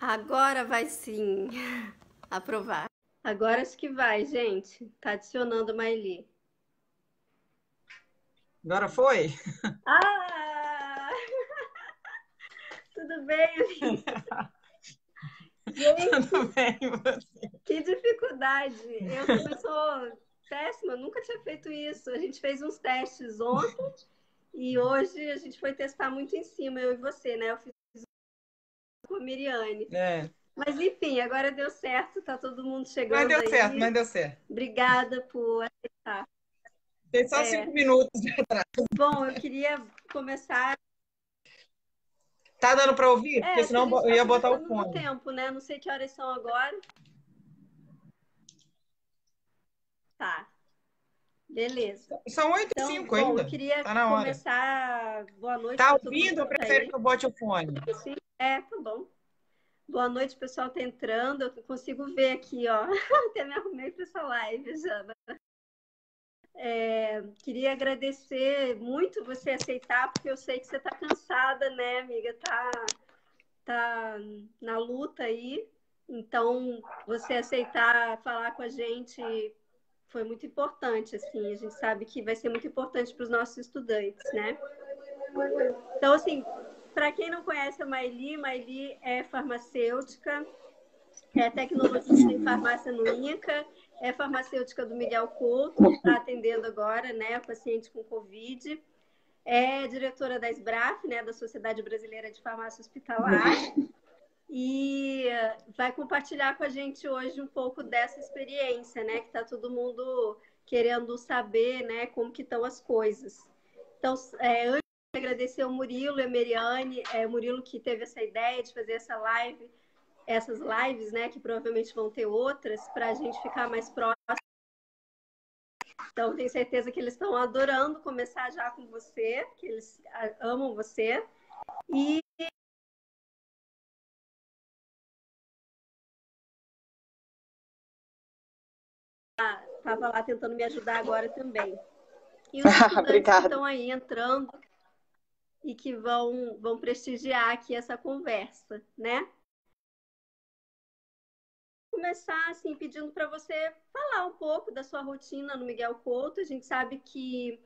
Agora vai sim aprovar. Agora acho que vai, gente. Tá adicionando Maili. Agora foi? Ah! Tudo bem, amiga? Gente, Tudo bem, você? que dificuldade. Eu também sou péssima, nunca tinha feito isso. A gente fez uns testes ontem e hoje a gente foi testar muito em cima, eu e você, né? Eu fiz com a Miriane. É. Mas enfim, agora deu certo, tá todo mundo Mas chegando deu certo, aí. mas deu certo. Obrigada por aceitar. Tem só É, 5 minutos. bom, eu queria começar. Tá dando para ouvir? É, Porque acho que a senão gente eu está ia botar o começando no fone. tempo, né? Não sei que horas são agora. Tá, beleza. São 8 e Então, 5 bom, eu ainda. queria Tá na hora. começar. Boa noite Tá para todo mundo ouvindo ou que está prefere aí. que eu bote o fone? Sim, tá bom. Boa noite, pessoal tá entrando. Eu consigo ver aqui, ó. Até me arrumei para essa live, Jana. Queria agradecer muito você aceitar, porque eu sei que você tá cansada, né, amiga? Tá na luta aí. Então, você aceitar falar com a gente foi muito importante, assim. A gente sabe que vai ser muito importante para os nossos estudantes, né? Então, assim, para quem não conhece a Maili é farmacêutica, é tecnologista em farmácia no INCA, é farmacêutica do Miguel Couto, que está atendendo agora, né, paciente com Covid. É diretora da SBRAF, né, da Sociedade Brasileira de Farmácia Hospitalar, e vai compartilhar com a gente hoje um pouco dessa experiência, né, que está todo mundo querendo saber, né, como que estão as coisas. Então, antes de agradecer ao Murilo e a Meriane, o Murilo que teve essa ideia de fazer essas lives, né, que provavelmente vão ter outras, para a gente ficar mais próximo. Então, tenho certeza que eles estão adorando começar já com você, que eles amam você. E estava lá tentando me ajudar agora também. E os estudantes que Obrigada. estão aí entrando e que vão prestigiar aqui essa conversa, né? Começar assim pedindo para você falar um pouco da sua rotina no Miguel Couto. A gente sabe que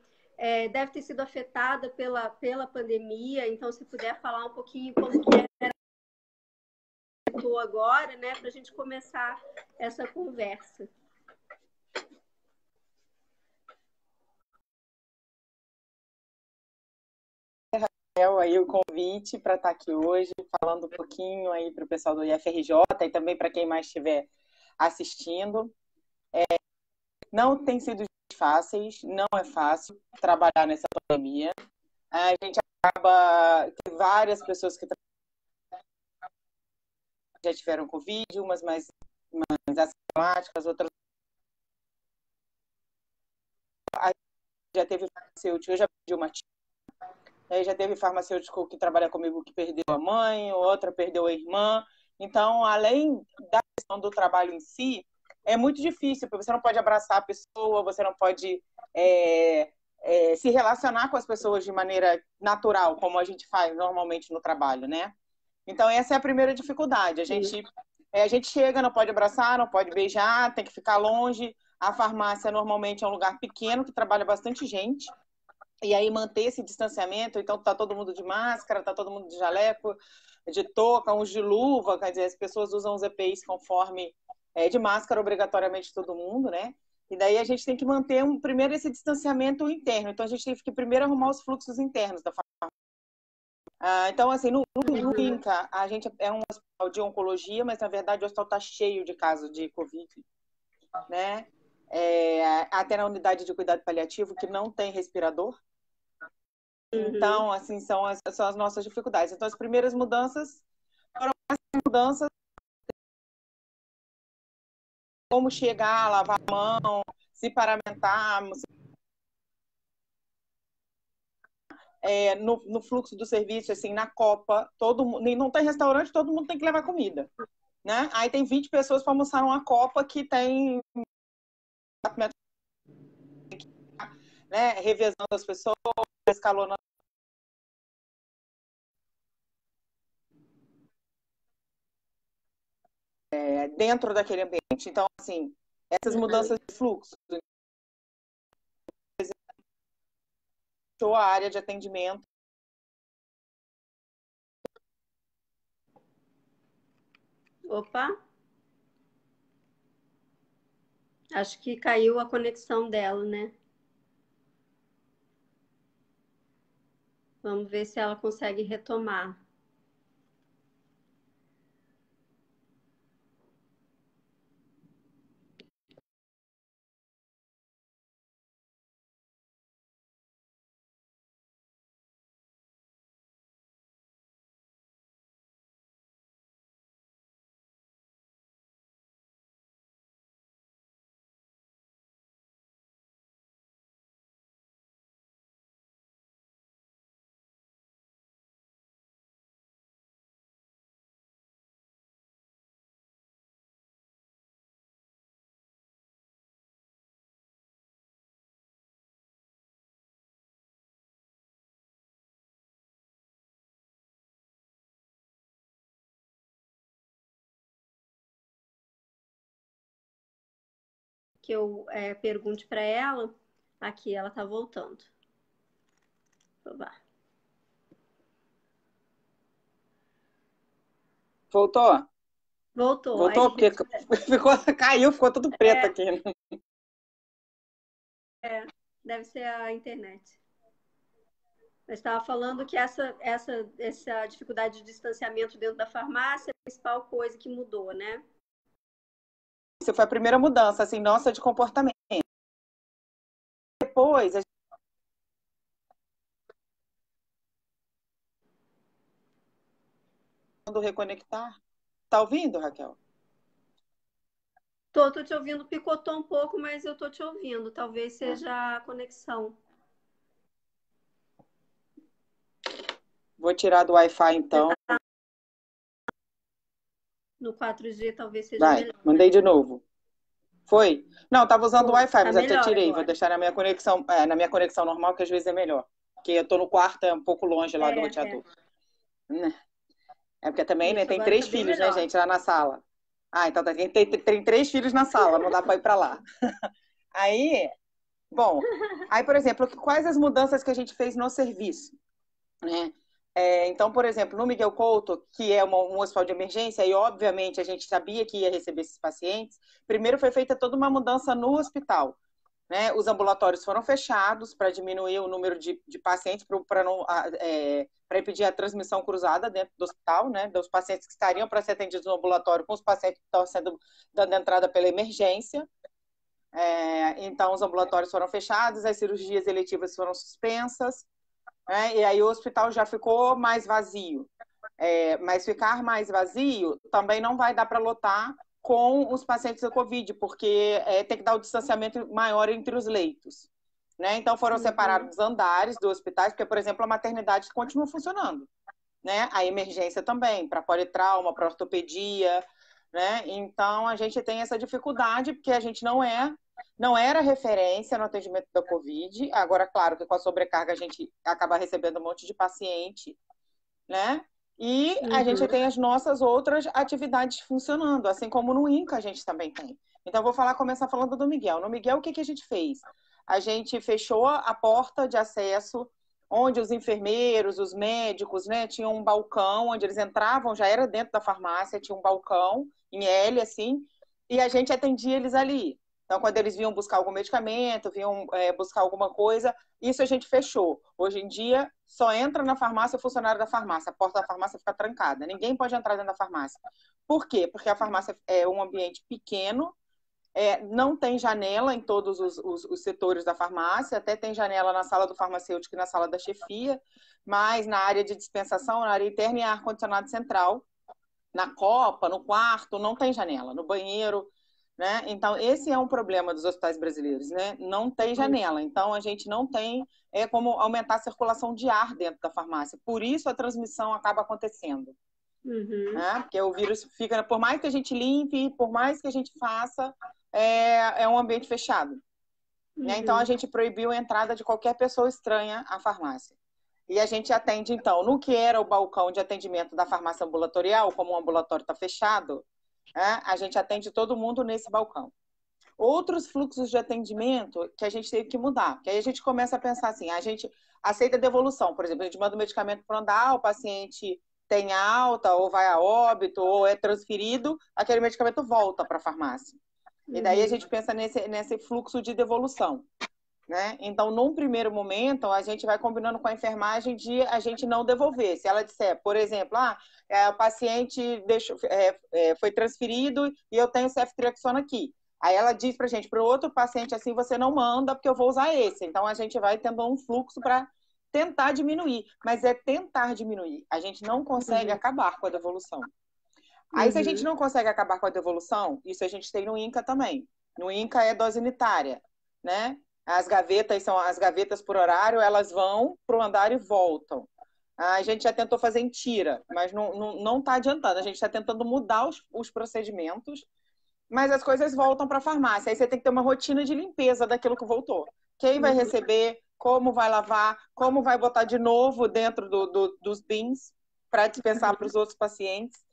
deve ter sido afetada pela pandemia, então se puder falar um pouquinho como que era agora, né, para a gente começar essa conversa. Aí o convite para estar aqui hoje, falando um pouquinho aí para o pessoal do IFRJ e também para quem mais estiver assistindo. Não tem sido fáceis, não é fácil trabalhar nessa pandemia. A gente acaba tem várias pessoas que já tiveram Covid, umas mais assintomáticas, outras já teve farmacêutico, eu já perdi uma tia, aí já teve farmacêutico que trabalha comigo que perdeu a mãe, outra perdeu a irmã. Então, além da questão do trabalho em si, é muito difícil, porque você não pode abraçar a pessoa, você não pode se relacionar com as pessoas de maneira natural, como a gente faz normalmente no trabalho, né? Então, essa é a primeira dificuldade. A gente chega, não pode abraçar, não pode beijar, tem que ficar longe. A farmácia normalmente é um lugar pequeno que trabalha bastante gente. E aí manter esse distanciamento, então tá todo mundo de máscara, tá todo mundo de jaleco, de touca, uns de luva, quer dizer, as pessoas usam os EPIs conforme de máscara obrigatoriamente todo mundo, né? E daí a gente tem que manter primeiro esse distanciamento interno. Então a gente tem que primeiro arrumar os fluxos internos da farmácia. Então, assim, no INCA, a gente é um hospital de oncologia, mas na verdade o hospital está cheio de casos de Covid, né? Até na unidade de cuidado paliativo, que não tem respirador. Então, assim, são as nossas dificuldades. Então, as primeiras mudanças foram mudanças como chegar, lavar a mão, se paramentar, no fluxo do serviço, assim, na copa, não tem restaurante, todo mundo tem que levar comida, né? Aí tem 20 pessoas para almoçar numa copa que tem, né, revezando as pessoas, escalonando. dentro daquele ambiente. Então, assim, essas mudanças de fluxo, a área de atendimento. Opa, acho que caiu a conexão dela, né? Vamos ver se ela consegue retomar. Que eu pergunte para ela. Aqui, ela está voltando. Vá. Voltou? Voltou. Voltou, Aí, porque caiu, ficou tudo preto aqui. Deve ser a internet. Eu estava falando que essa dificuldade de distanciamento dentro da farmácia é a principal coisa que mudou, né? Isso foi a primeira mudança, assim, nossa, de comportamento. Depois, do reconectar. Tá ouvindo, Raquel? Tô te ouvindo, picotou um pouco, mas eu tô te ouvindo. Talvez seja a conexão. Vou tirar do Wi-Fi, então. No 4G talvez seja Vai, melhor. mandei de novo. Foi? Não, tava usando o Wi-Fi, mas Tá até tirei. agora. Vou deixar na minha conexão normal, que às vezes é melhor. Porque eu tô no quarto, é um pouco longe lá do roteador. É porque também, Isso, né, tem agora 3 tá bem filhos, né, melhor. gente, lá na sala. Ah, então tem 3 filhos na sala, não dá para ir para lá. Aí, bom, por exemplo, quais as mudanças que a gente fez no serviço, né? Então, por exemplo, no Miguel Couto, que é um hospital de emergência, e obviamente a gente sabia que ia receber esses pacientes, primeiro foi feita toda uma mudança no hospital. Né? Os ambulatórios foram fechados para diminuir o número de pacientes, para impedir a transmissão cruzada dentro do hospital, né? Dos pacientes que estariam para ser atendidos no ambulatório com os pacientes que estão sendo dando entrada pela emergência. Então, os ambulatórios foram fechados, as cirurgias eletivas foram suspensas, né? E aí o hospital já ficou mais vazio. Mas ficar mais vazio também não vai dar para lotar com os pacientes da Covid, porque tem que dar o distanciamento maior entre os leitos. Né? Então, foram separados andares dos hospitais, porque, por exemplo, a maternidade continua funcionando. Né? A emergência também, para politrauma, para ortopedia. Né? Então, a gente tem essa dificuldade, porque a gente não era referência no atendimento da Covid. Agora, claro que com a sobrecarga a gente acaba recebendo um monte de paciente, né? E a gente tem as nossas outras atividades funcionando, assim como no INCA a gente também tem. Então, eu vou começar falando do Miguel. No Miguel, o que a gente fez? A gente fechou a porta de acesso, onde os enfermeiros, os médicos, né, tinham um balcão, onde eles entravam, já era dentro da farmácia, tinha um balcão em L, assim, e a gente atendia eles ali. Então, quando eles vinham buscar algum medicamento, vinham buscar alguma coisa, isso a gente fechou. Hoje em dia, só entra na farmácia o funcionário da farmácia. A porta da farmácia fica trancada. Ninguém pode entrar dentro da farmácia. Por quê? Porque a farmácia é um ambiente pequeno, não tem janela em todos os setores da farmácia, até tem janela na sala do farmacêutico e na sala da chefia, mas na área de dispensação, na área interna e ar-condicionado central, na copa, no quarto, não tem janela. No banheiro, né? Então, esse é um problema dos hospitais brasileiros, né? Não tem janela. Então, a gente não tem como aumentar a circulação de ar dentro da farmácia. Por isso, a transmissão acaba acontecendo. Né? Porque o vírus fica, por mais que a gente limpe, por mais que a gente faça, é um ambiente fechado. Né? Então, a gente proibiu a entrada de qualquer pessoa estranha à farmácia. E a gente atende, então, no que era o balcão de atendimento da farmácia ambulatorial, como o ambulatório está fechado, né? A gente atende todo mundo nesse balcão. Outros fluxos de atendimento que a gente teve que mudar, que aí a gente começa a pensar assim, a gente aceita devolução, por exemplo, a gente manda um medicamento para andar, o paciente tem alta, ou vai a óbito, ou é transferido, aquele medicamento volta para a farmácia. E daí a gente pensa nesse fluxo de devolução, né? Então, num primeiro momento, a gente vai combinando com a enfermagem de a gente não devolver. Se ela disser, por exemplo, o paciente foi transferido e eu tenho ceftriaxona aqui. Aí ela diz pra gente, para o outro paciente assim, você não manda porque eu vou usar esse. Então, a gente vai tendo um fluxo para tentar diminuir. Mas é tentar diminuir. A gente não consegue acabar com a devolução. Aí, se a gente não consegue acabar com a devolução, isso a gente tem no INCA também. No INCA é dose unitária, né? As gavetas são as gavetas por horário, elas vão para o andar e voltam. A gente já tentou fazer em tira, mas não está adiantando. A gente está tentando mudar os procedimentos, mas as coisas voltam para a farmácia. Aí você tem que ter uma rotina de limpeza daquilo que voltou. Quem vai receber, como vai lavar, como vai botar de novo dentro dos bins para dispensar para os outros pacientes.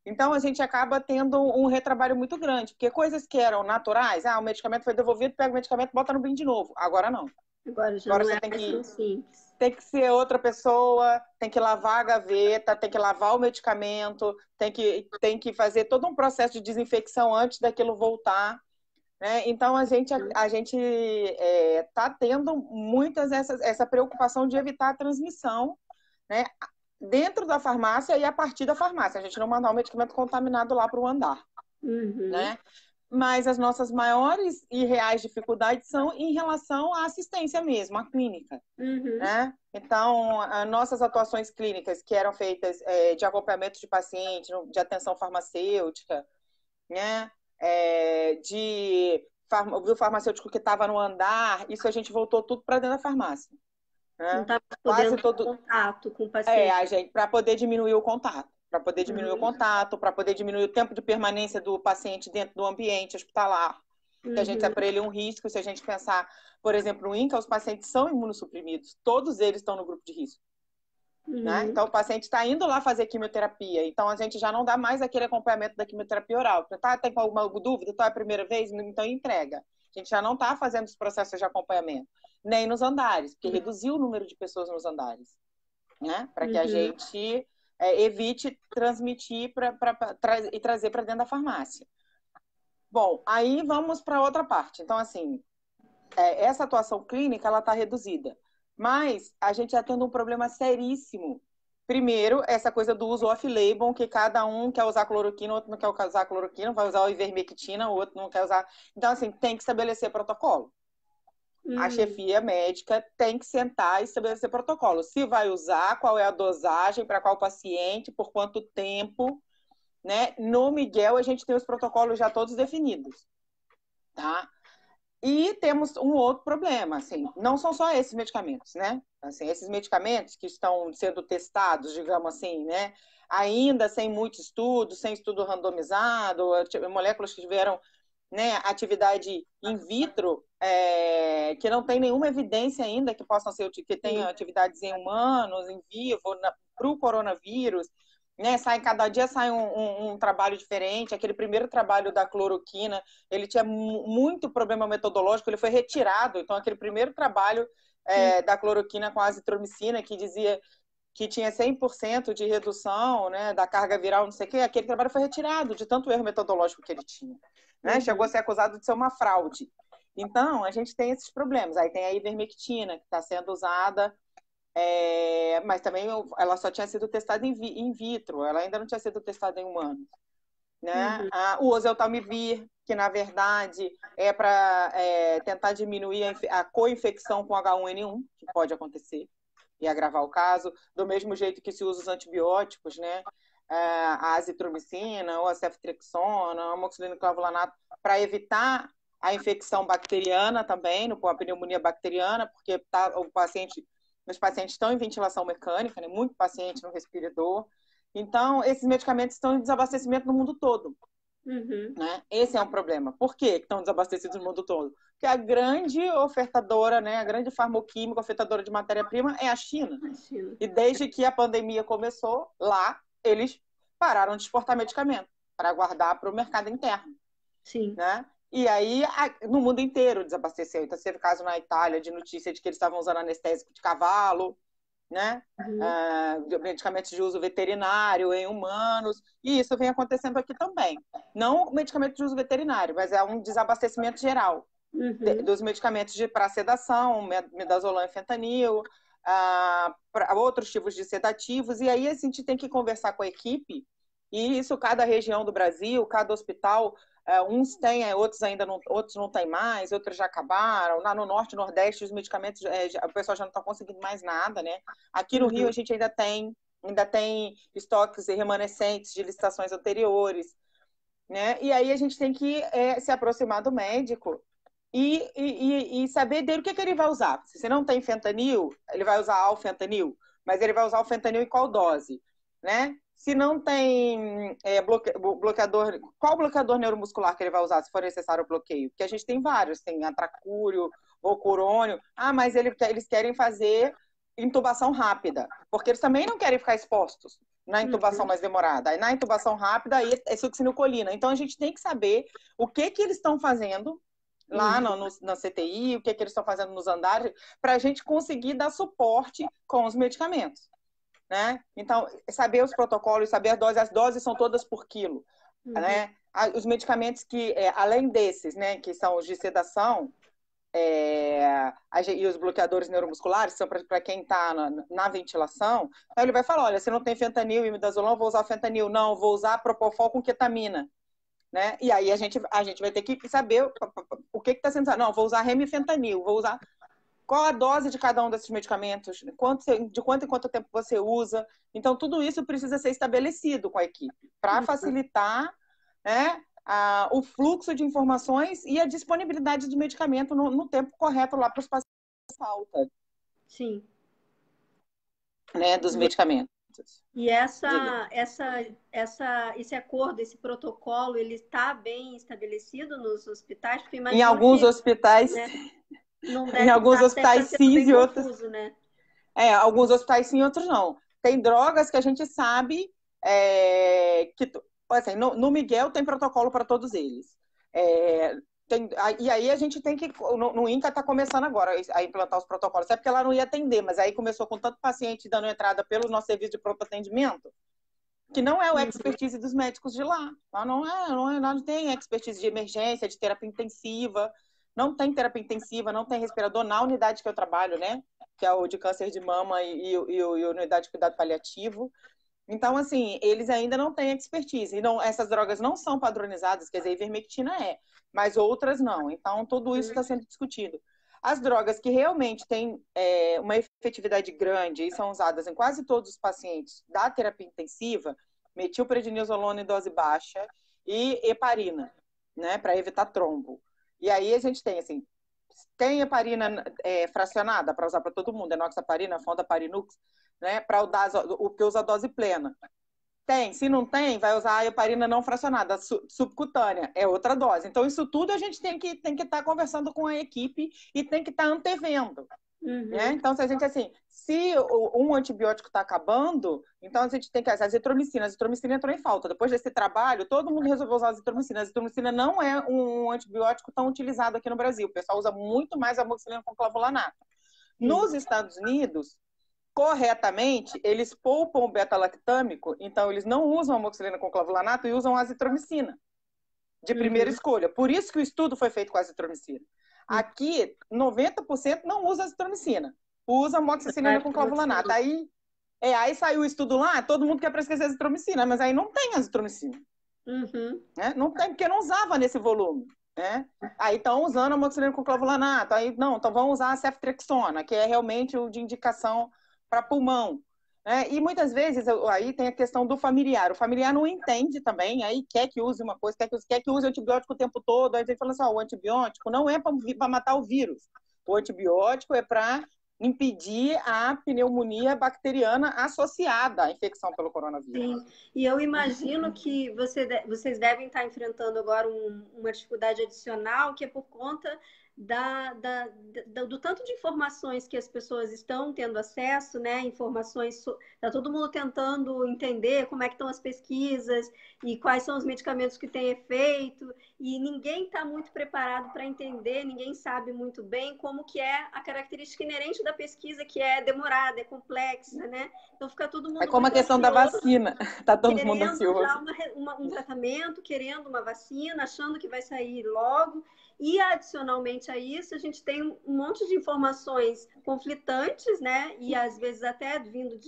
Então, a gente acaba tendo um retrabalho muito grande, porque coisas que eram naturais, o medicamento foi devolvido, pega o medicamento e bota no bin de novo. Agora não. Agora já Agora não você é tem mais que tão simples. tem que ser outra pessoa, tem que lavar a gaveta, tem que lavar o medicamento, tem que fazer todo um processo de desinfecção antes daquilo voltar, né? Então, a gente está tendo muitas essa preocupação de evitar a transmissão, né? Dentro da farmácia e a partir da farmácia. A gente não mandar o medicamento contaminado lá para o andar, né? Mas as nossas maiores e reais dificuldades são em relação à assistência mesmo, à clínica, né? Então, as nossas atuações clínicas que eram feitas de acompanhamento de paciente, de atenção farmacêutica, né? Do farmacêutico que estava no andar, isso a gente voltou tudo para dentro da farmácia. Né? Não estava podendo ter contato com o paciente. A gente, para poder diminuir o contato. Para poder diminuir o contato, para poder diminuir o tempo de permanência do paciente dentro do ambiente hospitalar. Que a gente é para ele um risco. Se a gente pensar, por exemplo, no INCA, os pacientes são imunossuprimidos. Todos eles estão no grupo de risco. Né? Então, o paciente está indo lá fazer quimioterapia. Então, a gente já não dá mais aquele acompanhamento da quimioterapia oral. Tem alguma dúvida? Então, é a primeira vez? Então, entrega. A gente já não está fazendo os processos de acompanhamento. Nem nos andares, porque reduziu o número de pessoas nos andares. Né? Para que a gente evite transmitir e trazer para dentro da farmácia. Bom, aí vamos para outra parte. Então, assim, essa atuação clínica, ela está reduzida. Mas a gente está tendo um problema seríssimo. Primeiro, essa coisa do uso off-label, que cada um quer usar cloroquina, o outro não quer usar cloroquina, vai usar o ivermectina, o outro não quer usar. Então, assim, tem que estabelecer protocolo. A chefia médica tem que sentar e estabelecer protocolo. Se vai usar, qual é a dosagem, para qual paciente, por quanto tempo, né? No Miguel, a gente tem os protocolos já todos definidos, tá? E temos um outro problema, assim, não são só esses medicamentos, né? Assim, esses medicamentos que estão sendo testados, digamos assim, né? Ainda sem muito estudo, sem estudo randomizado, moléculas que tiveram, né, atividade in vitro, que não tem nenhuma evidência ainda que possam ser, que tenham atividades em humanos, em vivo, para o coronavírus, né? Cada dia sai um trabalho diferente. Aquele primeiro trabalho da cloroquina, ele tinha muito problema metodológico, ele foi retirado. Então, aquele primeiro trabalho da cloroquina com a azitromicina, que dizia que tinha 100% de redução, né, da carga viral, não sei o quê, aquele trabalho foi retirado de tanto erro metodológico que ele tinha. Né? Chegou a ser acusado de ser uma fraude. Então, a gente tem esses problemas. Aí tem a ivermectina, que está sendo usada, mas também ela só tinha sido testada in vitro, ela ainda não tinha sido testada em humanos. Né? O oseltamivir, que na verdade é para tentar diminuir a co-infecção com H1N1, que pode acontecer e agravar o caso, do mesmo jeito que se usa os antibióticos, né? A azitromicina, ou a ceftriaxona, a amoxicilina clavulanato, para evitar a infecção bacteriana também, a pneumonia bacteriana, porque os pacientes estão em ventilação mecânica, né? Muito paciente no respirador. Então, esses medicamentos estão em desabastecimento no mundo todo. Né? Esse é um problema. Por que estão desabastecidos no mundo todo? Porque a grande ofertadora, né, a grande farmoquímica ofertadora de matéria-prima é a China. E desde que a pandemia começou, lá, eles pararam de exportar medicamento. para guardar para o mercado interno, Sim. né? E aí, no mundo inteiro desabasteceu. Então, teve caso na Itália de notícia de que eles estavam usando anestésico de cavalo, né? Medicamentos de uso veterinário em humanos, e isso vem acontecendo aqui também. Não medicamento de uso veterinário, mas é um desabastecimento geral dos medicamentos para sedação, midazolam e fentanil, para outros tipos de sedativos, e aí a gente tem que conversar com a equipe, e isso cada região do Brasil, cada hospital, uns têm, outros ainda não, outros não têm mais, outros já acabaram. Lá no Norte e Nordeste, os medicamentos, o pessoal já não está conseguindo mais nada, né? Aqui no Rio, a gente ainda tem estoques remanescentes de licitações anteriores, né? E aí a gente tem que se aproximar do médico e saber dele o que ele vai usar. Se você não tem fentanil, ele vai usar alfentanil, mas ele vai usar o fentanil em qual dose, né? Se não tem bloqueador, qual bloqueador neuromuscular que ele vai usar, se for necessário o bloqueio? Porque a gente tem vários, tem atracúrio, ocurônio. Mas eles querem fazer intubação rápida, porque eles também não querem ficar expostos na intubação mais demorada. Aí na intubação rápida, aí é succinilcolina. Então a gente tem que saber o que eles estão fazendo lá na CTI, o que eles estão fazendo nos andares, para a gente conseguir dar suporte com os medicamentos, né? Então, saber os protocolos, saber as doses são todas por quilo, né? Os medicamentos que, além desses, né, que são os de sedação, e os bloqueadores neuromusculares, são para quem está na ventilação, então ele vai falar, olha, se não tem fentanil e midazolam, vou usar fentanil. Não, vou usar propofol com ketamina, né? E aí a gente vai ter que saber o que está sendo usado. Não, vou usar remifentanil, vou usar... Qual a dose de cada um desses medicamentos? De quanto em quanto tempo você usa? Então, tudo isso precisa ser estabelecido com a equipe para facilitar, né, o fluxo de informações e a disponibilidade de medicamento no tempo correto lá para os pacientes com falta. Sim. Né, dos medicamentos. E esse acordo, esse protocolo, ele está bem estabelecido nos hospitais? Porque em alguns hospitais... Né? Não deve em alguns hospitais sim, e outros... confuso, né? Alguns hospitais sim, outros não. Tem drogas que a gente sabe que... Assim, no Miguel tem protocolo para todos eles. E aí a gente tem que... No INCA está começando agora a implantar os protocolos. É porque ela não ia atender, mas aí começou com tanto paciente dando entrada pelo nosso serviço de pronto atendimento, que não é o expertise dos médicos de lá. Lá não tem expertise de emergência, de terapia intensiva. Não tem terapia intensiva, não tem respirador na unidade que eu trabalho, né? Que é o de câncer de mama e a unidade de cuidado paliativo. Então, assim, eles ainda não têm expertise. Essas drogas não são padronizadas, quer dizer, a ivermectina mas outras não. Então, tudo isso está sendo discutido. As drogas que realmente têm uma efetividade grande e são usadas em quase todos os pacientes da terapia intensiva, metilprednisolona em dose baixa e heparina, né? Para evitar trombo. E aí a gente tem, assim, tem heparina fracionada para usar para todo mundo, enoxaparina, fondaparinux, né, para o que usa a dose plena. Tem, se não tem, vai usar a heparina não fracionada, subcutânea, é outra dose. Então, isso tudo a gente tem que estar conversando com a equipe e tem que estar antevendo. Né? Então, se a gente, assim, se um antibiótico está acabando, então a gente tem que... A azitromicina entrou em falta. Depois desse trabalho, todo mundo resolveu usar a azitromicina. A azitromicina não é um antibiótico tão utilizado aqui no Brasil. O pessoal usa muito mais a amoxicilina com clavulanato. Nos Estados Unidos, corretamente, eles poupam o beta-lactâmico, então eles não usam a amoxicilina com clavulanato e usam a azitromicina de primeira escolha. Por isso que o estudo foi feito com a azitromicina. Aqui, 90% não usa azitromicina. Usa amoxicilina com clavulanato. Aí saiu o estudo lá, todo mundo quer prescrever azitromicina, mas aí não tem azitromicina. Né? Não tem, porque não usava nesse volume. Né? Aí estão usando amoxicilina com clavulanato. Aí, não, então vão usar a ceftriaxona, que é realmente o de indicação para pulmão. E muitas vezes aí tem a questão do familiar. O familiar não entende também, aí quer que use uma coisa, quer que use antibiótico o tempo todo. Aí a gente fala assim, o antibiótico não é para matar o vírus. O antibiótico é para impedir a pneumonia bacteriana associada à infecção pelo coronavírus. Sim, e eu imagino que vocês devem estar enfrentando agora uma dificuldade adicional, que é por conta do tanto de informações que as pessoas estão tendo acesso, né? Informações, está todo mundo tentando entender como é que estão as pesquisas e quais são os medicamentos que têm efeito, e ninguém está muito preparado para entender, ninguém sabe muito bem como que é a característica inerente da pesquisa, que é demorada, é complexa, né? Então fica todo É mundo como a muito questão da ansioso, vacina. Tá todo mundo querendo já ansioso. um tratamento, querendo uma vacina, achando que vai sair logo. E, adicionalmente a isso, a gente tem um monte de informações conflitantes, né? E, às vezes, até vindo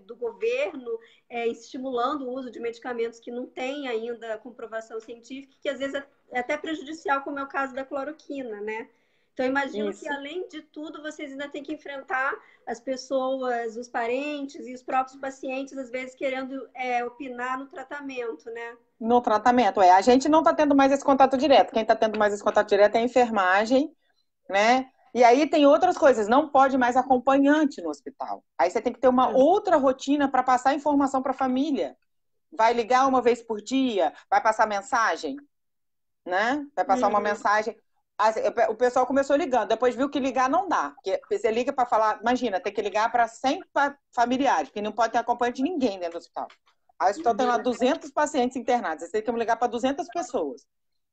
do governo, estimulando o uso de medicamentos que não têm ainda comprovação científica, que, às vezes, é até prejudicial, como é o caso da cloroquina, né? Então, eu imagino que, Isso. além de tudo, vocês ainda têm que enfrentar as pessoas, os parentes e os próprios pacientes, às vezes, querendo opinar no tratamento, né? No tratamento, é. A gente não está tendo mais esse contato direto. Quem está tendo mais esse contato direto é a enfermagem, né? E aí tem outras coisas. Não pode mais acompanhante no hospital. Aí você tem que ter uma outra rotina para passar informação para a família. Vai ligar uma vez por dia? Vai passar mensagem? Né? Vai passar uma mensagem. O pessoal começou ligando, depois viu que ligar não dá. Porque você liga para falar, imagina, tem que ligar para 100 familiares, porque não pode ter acompanhante de ninguém dentro do hospital. Aí o hospital tem lá 200 pacientes internados, você tem que ligar para 200 pessoas.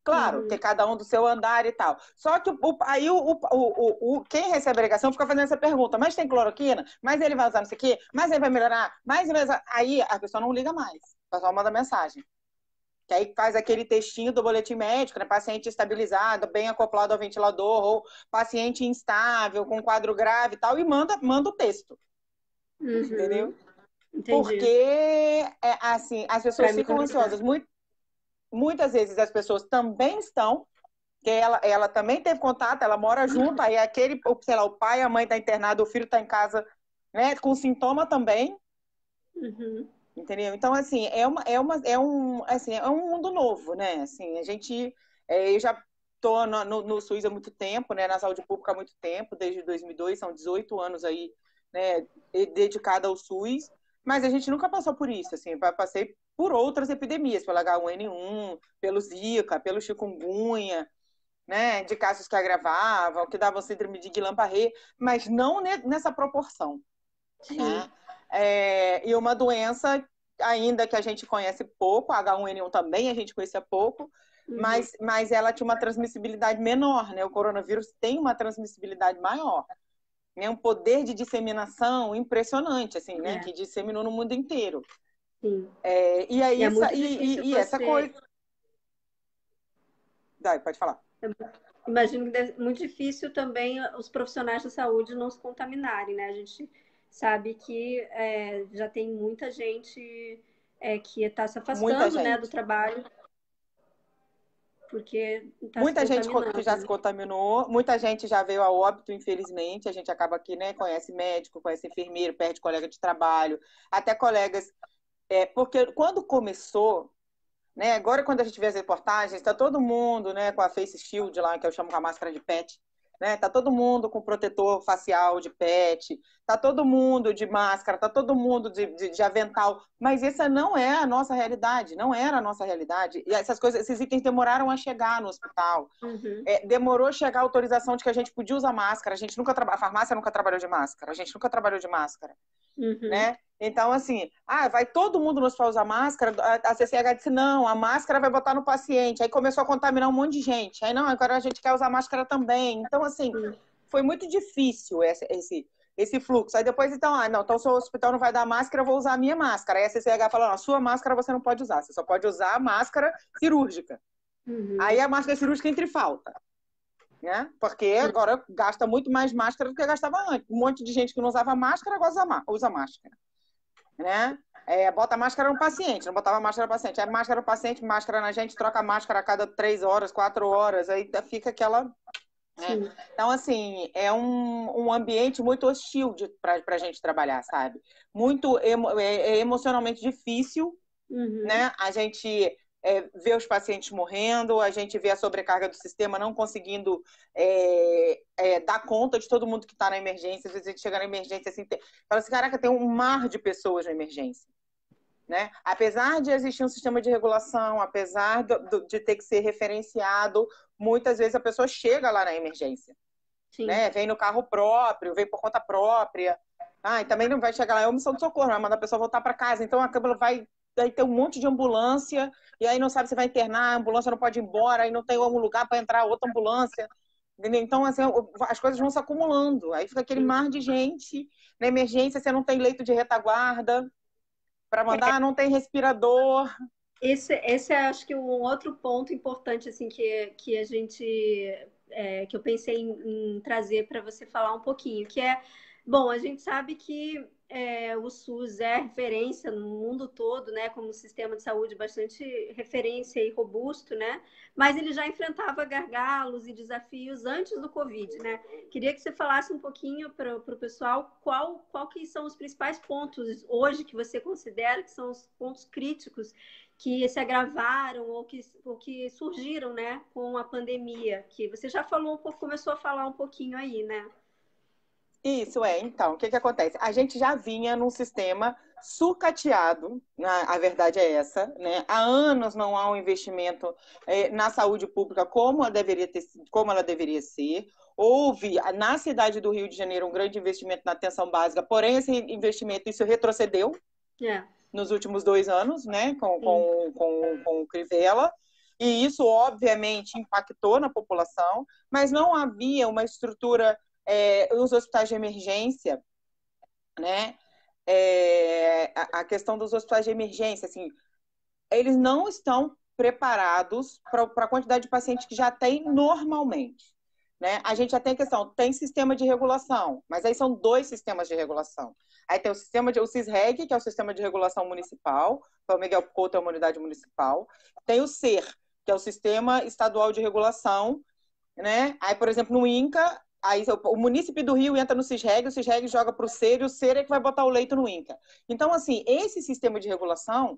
Claro, porque cada um do seu andar e tal. Só que aí quem recebe a ligação fica fazendo essa pergunta, mas tem cloroquina? Mas ele vai usar não sei o quê? Mas ele vai melhorar? Mas ele vai usar... Aí a pessoa não liga mais, o pessoal manda mensagem. Que aí faz aquele textinho do boletim médico, né? Paciente estabilizado, bem acoplado ao ventilador, ou paciente instável, com quadro grave e tal, e manda o texto. Entendeu? Entendi. Porque, assim, as pessoas ficam ansiosas. Muitas vezes as pessoas também estão, que ela também teve contato, ela mora junto, aí aquele, sei lá, o pai, a mãe está internado, o filho está em casa, né? Com sintoma também. Entendeu? Então, assim, é um mundo novo, né? Assim, eu já estou no SUS há muito tempo, né? Na saúde pública há muito tempo, desde 2002, são 18 anos aí, né? Dedicada ao SUS, mas a gente nunca passou por isso, assim, passei por outras epidemias, pelo H1N1, pelo Zika, pelo chikungunya, né? De casos que agravavam, que davam síndrome de Guillain-Barré, mas não nessa proporção, né? E uma doença ainda que a gente conhece pouco, a H1N1 também a gente conhecia pouco, mas ela tinha uma transmissibilidade menor, né? O coronavírus tem uma transmissibilidade maior, né? Um poder de disseminação impressionante, assim, né? Que disseminou no mundo inteiro. Sim. E aí é muito difícil essa coisa... Dai, pode falar. Imagino que é muito difícil também os profissionais da saúde não se contaminarem, né? A gente sabe que já tem muita gente que está se afastando, né, do trabalho porque está se muita gente contaminando. que já se contaminou, muita gente já veio a óbito, infelizmente. A gente acaba aqui, né? Conhece médico, conhece enfermeiro, perde colega de trabalho, até colegas. Porque quando começou, né? Agora, quando a gente vê as reportagens, está todo mundo, né, com a face shield lá, que eu chamo com a máscara de PET, né? Tá todo mundo com protetor facial de PET, tá todo mundo de máscara, tá todo mundo de avental, mas essa não é a nossa realidade, não era a nossa realidade. E essas coisas, esses itens demoraram a chegar no hospital. Demorou a chegar a autorização de que a gente podia usar máscara. A farmácia nunca trabalhou de máscara, a gente nunca trabalhou de máscara, né? Então, assim, vai todo mundo no hospital usar máscara? A CCH disse, não, a máscara vai botar no paciente. Aí começou a contaminar um monte de gente. Aí, não, agora a gente quer usar máscara também. Então, assim, foi muito difícil esse fluxo. Aí depois, então, então o seu hospital não vai dar máscara, eu vou usar a minha máscara. Aí a CCH falou, não, a sua máscara você não pode usar, você só pode usar a máscara cirúrgica. Aí a máscara cirúrgica entra em falta. Né? Porque agora gasta muito mais máscara do que gastava antes. Um monte de gente que não usava máscara agora usa máscara. Né? Bota máscara no paciente, não botava máscara no paciente. Máscara no paciente, máscara na gente, troca a máscara a cada 3 horas, 4 horas, aí fica aquela... Né? Então, assim, é um ambiente muito hostil para a gente trabalhar, sabe? Muito emocionalmente difícil, né? A gente vê os pacientes morrendo, a gente vê a sobrecarga do sistema não conseguindo dar conta de todo mundo que está na emergência. Às vezes a gente chega na emergência assim, fala assim, caraca, tem um mar de pessoas na emergência. né? Apesar de existir um sistema de regulação, apesar de ter que ser referenciado, muitas vezes a pessoa chega lá na emergência, Sim. né? Vem no carro próprio, vem por conta própria. E também não vai chegar lá, é omissão de socorro, vai mandar a pessoa voltar para casa. Então a câmara vai ter um monte de ambulância, e aí não sabe se vai internar, a ambulância não pode ir embora, aí não tem algum lugar para entrar outra ambulância. Entendeu? Então, assim, as coisas vão se acumulando. Aí fica aquele mar de gente. Na emergência, você não tem leito de retaguarda para mandar, não tem respirador. Esse é, acho que, um outro ponto importante, assim, que a gente... que eu pensei em trazer para você falar um pouquinho, que é... Bom, a gente sabe que o SUS é referência no mundo todo, né, como um sistema de saúde bastante referência e robusto, né, mas ele já enfrentava gargalos e desafios antes do Covid, né. Queria que você falasse um pouquinho para o pessoal qual que são os principais pontos hoje que você considera que são os pontos críticos que se agravaram ou que surgiram, né, com a pandemia, que você já falou um pouco, começou a falar um pouquinho aí, né? Isso então, o que acontece? A gente já vinha num sistema sucateado, a verdade é essa, né? Há anos não há um investimento na saúde pública como ela deveria ser. Houve, na cidade do Rio de Janeiro, um grande investimento na atenção básica, porém esse investimento, isso retrocedeu nos últimos 2 anos, né? Com o Crivella. E isso, obviamente, impactou na população, mas não havia uma estrutura... os hospitais de emergência, né? A questão dos hospitais de emergência, assim, eles não estão preparados para a quantidade de pacientes que já tem normalmente, né? A gente já tem a questão, tem sistema de regulação, mas aí são 2 sistemas de regulação. Aí tem o CISREG, que é o sistema de regulação municipal, o Miguel Couto é uma unidade municipal, tem o SER, que é o sistema estadual de regulação, né? Aí, por exemplo, no INCA, aí o município do Rio entra no CISREG, o CISREG joga para o SER, e o SER é que vai botar o leito no INCA. Então, assim, esse sistema de regulação,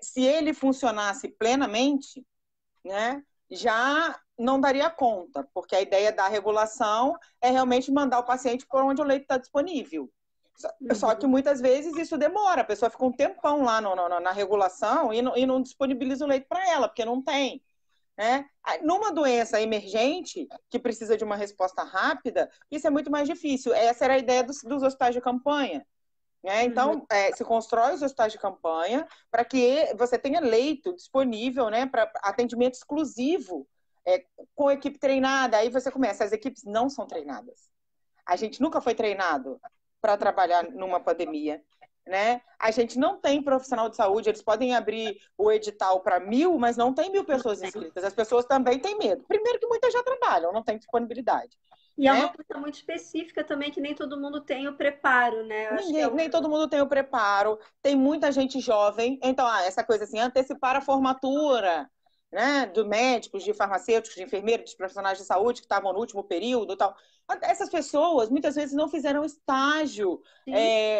se ele funcionasse plenamente, né, já não daria conta, porque a ideia da regulação é realmente mandar o paciente por onde o leito está disponível. Só que muitas vezes isso demora, a pessoa fica um tempão lá na regulação e não disponibiliza o leito para ela, porque não tem. Né? Numa doença emergente, que precisa de uma resposta rápida, isso é muito mais difícil. Essa era a ideia dos hospitais de campanha. Né? Então, se constrói os hospitais de campanha para que você tenha leito disponível, né, para atendimento exclusivo, com equipe treinada. Aí você começa, as equipes não são treinadas. A gente nunca foi treinado para trabalhar numa pandemia. Né? A gente não tem profissional de saúde, eles podem abrir o edital para 1.000, mas não tem 1.000 pessoas inscritas. As pessoas também têm medo. Primeiro que muitas já trabalham, não tem disponibilidade. E né? É uma coisa muito específica também, que nem todo mundo tem o preparo, né? Nem todo mundo tem o preparo, tem muita gente jovem. Então, essa coisa assim, antecipar a formatura, né, de médicos, de farmacêuticos, de enfermeiros, de profissionais de saúde que estavam no último período e tal. Essas pessoas, muitas vezes, não fizeram estágio,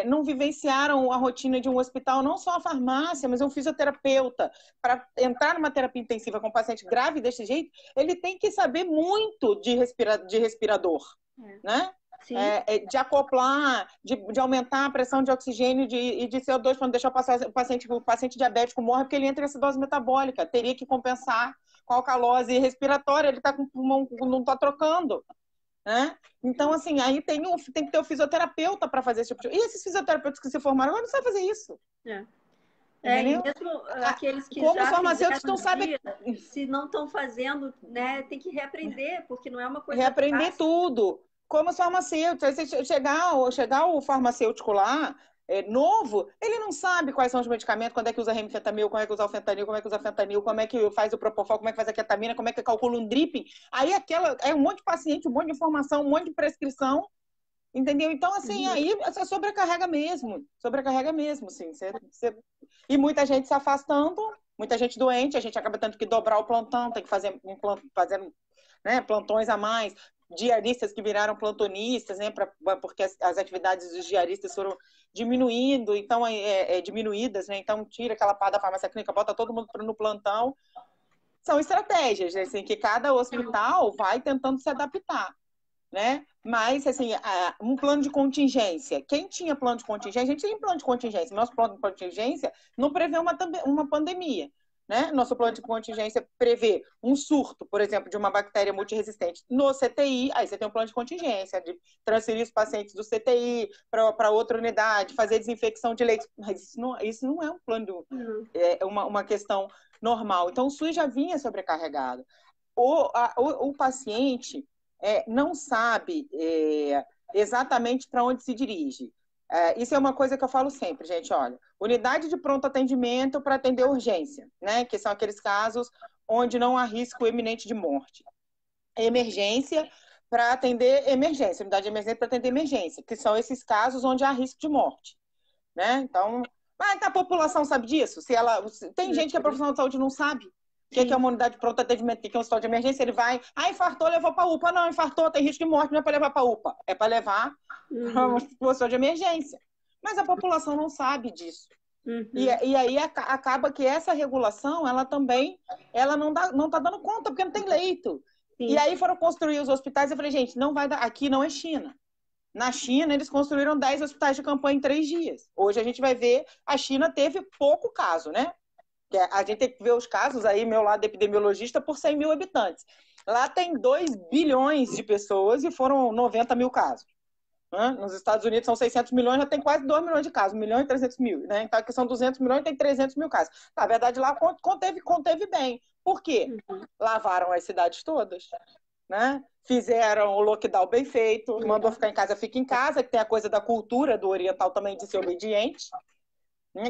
não vivenciaram a rotina de um hospital, não só a farmácia, mas um fisioterapeuta. Para entrar numa terapia intensiva com um paciente grave desse jeito, ele tem que saber muito de respirador, né? De acoplar, de aumentar a pressão de oxigênio e de CO2 para não deixar o paciente diabético morrer, porque ele entra em acidose metabólica. Teria que compensar com a alcalose respiratória, ele tá com o pulmão, não está trocando. Né? Então, assim, aí tem que ter o fisioterapeuta para fazer esse tipo de... E esses fisioterapeutas que se formaram agora não sabem fazer isso. E mesmo aqueles que como já os farmacêuticos não sabem... Se não estão fazendo, né, tem que reaprender, porque não é uma coisa reaprender fácil. Tudo. Como os farmacêuticos. Aí chegar o farmacêutico lá, novo, ele não sabe quais são os medicamentos, quando é que usa remifentamil, como é que usa o fentanil, como é que usa fentanil, como é que faz o propofol, como é que faz a ketamina, como é que calcula um dripping. Aí um monte de paciente, um monte de informação, um monte de prescrição, entendeu? Então, assim, aí você sobrecarrega mesmo, assim. E muita gente se afastando, muita gente doente, a gente acaba tendo que dobrar o plantão, tem que fazer né, plantões a mais, diaristas que viraram plantonistas, né, porque as atividades dos diaristas foram diminuindo, então diminuídas, né, então tira aquela parte da farmácia clínica, bota todo mundo no plantão. São estratégias, assim, que cada hospital vai tentando se adaptar. né? Mas, assim, um plano de contingência. Quem tinha plano de contingência? A gente tem plano de contingência. Nosso plano de contingência não prevê uma pandemia, né? Nosso plano de contingência prevê um surto, por exemplo, de uma bactéria multiresistente no CTI. Aí você tem um plano de contingência, de transferir os pacientes do CTI para outra unidade, fazer desinfecção de leitos. Mas isso não é um plano, é uma questão normal. Então, o SUS já vinha sobrecarregado. O paciente não sabe exatamente para onde se dirige. Isso é uma coisa que eu falo sempre, gente. Olha, unidade de pronto atendimento para atender urgência, né? Que são aqueles casos onde não há risco eminente de morte. Emergência para atender emergência, unidade de emergência para atender emergência, que são esses casos onde há risco de morte, né? Então, a população sabe disso? Tem gente que a profissional de saúde não sabe. O que é uma unidade de pronto atendimento? O que é um hospital de emergência? Ele vai, infartou, levou para a UPA. Não, infartou, tem risco de morte, não é para levar para a UPA. É para levar para uma situação de emergência. Mas a população não sabe disso. E aí acaba que essa regulação, ela também não está dando conta, porque não tem leito. Sim. E aí foram construir os hospitais. Eu falei, gente, não vai dar. Aqui não é China. Na China, eles construíram 10 hospitais de campanha em 3 dias. Hoje a gente vai ver, a China teve pouco caso, né? A gente tem que ver os casos aí, meu lado epidemiologista, por 100 mil habitantes. Lá tem 2 bilhões de pessoas e foram 90 mil casos. Nos Estados Unidos são 600 milhões, já tem quase 2 milhões de casos, 1 milhão e 300 mil. Né? Então aqui são 200 milhões, tem 300 mil casos. Na verdade, lá conteve bem. Por quê? Lavaram as cidades todas, né? Fizeram o lockdown bem feito, mandou ficar em casa, fica em casa, que tem a coisa da cultura do oriental também de ser obediente.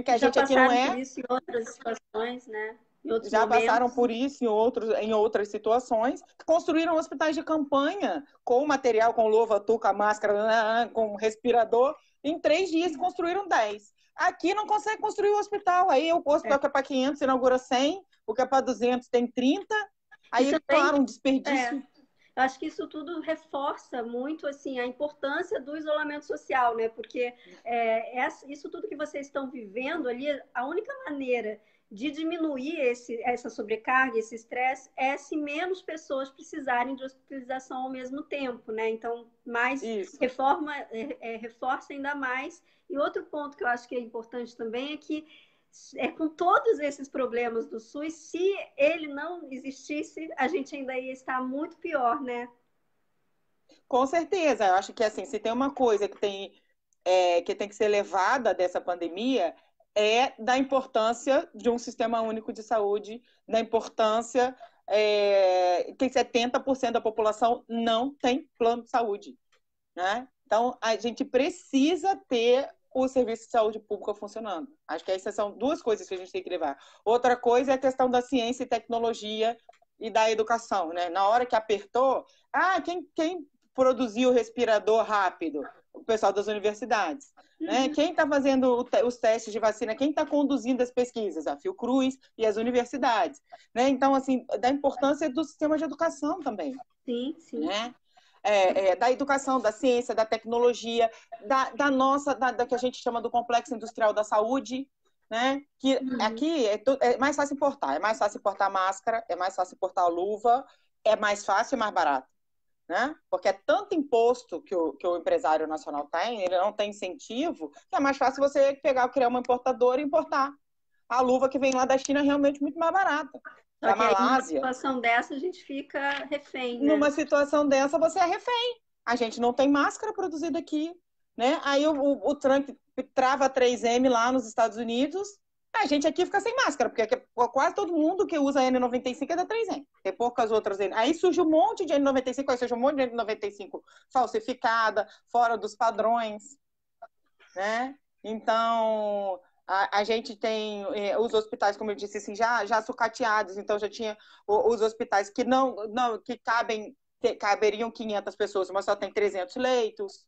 Que a gente aqui não é. Por isso em outras situações, né? Já passaram por isso em outras situações. Construíram hospitais de campanha com material, com luva, touca, máscara, com respirador. Em 3 dias construíram 10. Aqui não consegue construir o hospital. Aí o hospital que é para 500 inaugura 100, o que é para 200 tem 30. Aí, claro, um desperdício. Eu acho que isso tudo reforça muito assim, a importância do isolamento social, né? Porque isso tudo que vocês estão vivendo ali, a única maneira de diminuir essa sobrecarga, esse estresse, é se menos pessoas precisarem de hospitalização ao mesmo tempo, né? Então, reforça ainda mais. E outro ponto que eu acho que é importante também é que com todos esses problemas do SUS, se ele não existisse, a gente ainda ia estar muito pior, né? Com certeza. Eu acho que, assim, se tem uma coisa que tem que ser levada dessa pandemia, é da importância de um sistema único de saúde, da importância que 70% da população não tem plano de saúde, né? Então, a gente precisa ter o serviço de saúde pública funcionando. Acho que essas são 2 coisas que a gente tem que levar. Outra coisa é a questão da ciência e tecnologia e da educação, né? Na hora que apertou, quem produziu o respirador rápido? O pessoal das universidades. Né? Quem está fazendo os testes de vacina? Quem está conduzindo as pesquisas? A Fiocruz e as universidades. Né? Então, assim, da importância do sistema de educação também. Sim, sim. Né? Da educação, da ciência, da tecnologia, da que a gente chama do complexo industrial da saúde, né? Que aqui é mais fácil importar. É mais fácil importar máscara, é mais fácil importar luva, é mais fácil e mais barato. Né? Porque é tanto imposto que o empresário nacional tem, ele não tem incentivo, que é mais fácil você criar uma importadora e importar. A luva que vem lá da China é realmente muito mais barata. Da Malásia. Numa situação dessa, a gente fica refém, né? Numa situação dessa, você é refém. A gente não tem máscara produzida aqui. Né? Aí o Trump trava 3M lá nos Estados Unidos, a gente aqui fica sem máscara, porque quase todo mundo que usa N95 é da 3M. Tem poucas outras. Aí surge um monte de N95, aí surge um monte de N95 falsificada, fora dos padrões. Né? Então, a gente tem os hospitais, como eu disse, assim, já sucateados. Então, já tinha os hospitais que que caberiam 500 pessoas, mas só tem 300 leitos.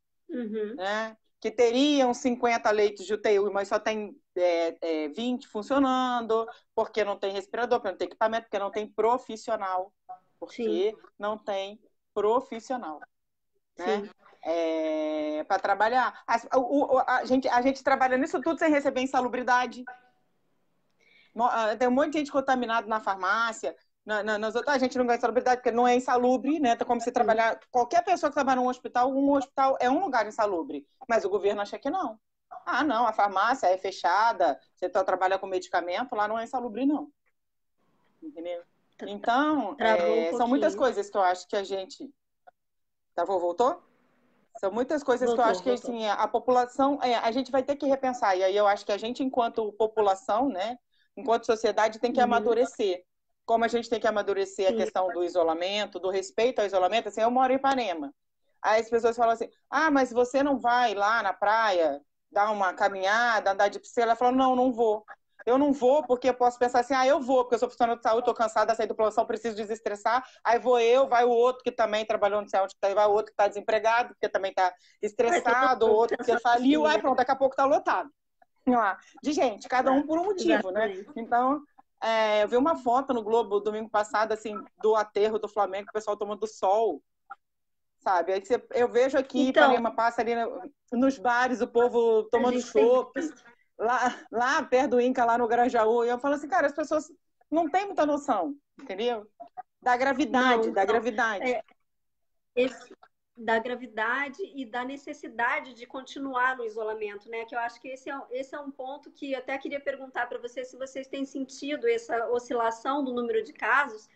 Né? Que teriam 50 leitos de UTI, mas só tem 20 funcionando, porque não tem respirador, porque não tem equipamento, porque não tem profissional. Porque não tem profissional. Né? Para trabalhar. A gente trabalha nisso tudo sem receber insalubridade. Tem um monte de gente contaminada na farmácia. Nas outras, a gente não ganha insalubridade porque não é insalubre, né? Tá como se trabalhar. Qualquer pessoa que trabalha num hospital, um hospital é um lugar insalubre. Mas o governo acha que não. Ah, não, a farmácia é fechada, você trabalha com medicamento, lá não é insalubre, não. Entendeu? Então, são muitas coisas que eu acho que a gente. Voltou? São muitas coisas que eu acho que assim, a população, a gente vai ter que repensar. E aí eu acho que a gente, enquanto população, né, enquanto sociedade, tem que amadurecer. Como a gente tem que amadurecer a questão do isolamento, do respeito ao isolamento. Assim, eu moro em Ipanema. Aí as pessoas falam assim, mas você não vai lá na praia dar uma caminhada, andar de bicicleta? Ela fala, não, não vou. Eu não vou porque eu posso pensar assim, eu vou, porque eu sou profissional de saúde, estou cansada, sair do plantão, preciso desestressar. Aí vou eu, vai o outro que também trabalhou no saúde, vai o outro que está desempregado, porque também está estressado, o outro que faliu, aí pronto, daqui a pouco está lotado. De gente, cada um por um motivo, né? Então, eu vi uma foto no Globo domingo passado, assim, do aterro do Flamengo, o pessoal tomando sol, sabe? Aí eu vejo aqui, Ipanema passa ali nos bares, o povo tomando chopp. Lá perto do Inca, lá no Grajaú, e eu falo assim, cara, as pessoas não têm muita noção, entendeu? Da gravidade, da gravidade. Da gravidade e da necessidade de continuar no isolamento, né? Que eu acho que esse é um ponto que eu até queria perguntar para vocês se vocês têm sentido essa oscilação do número de casos,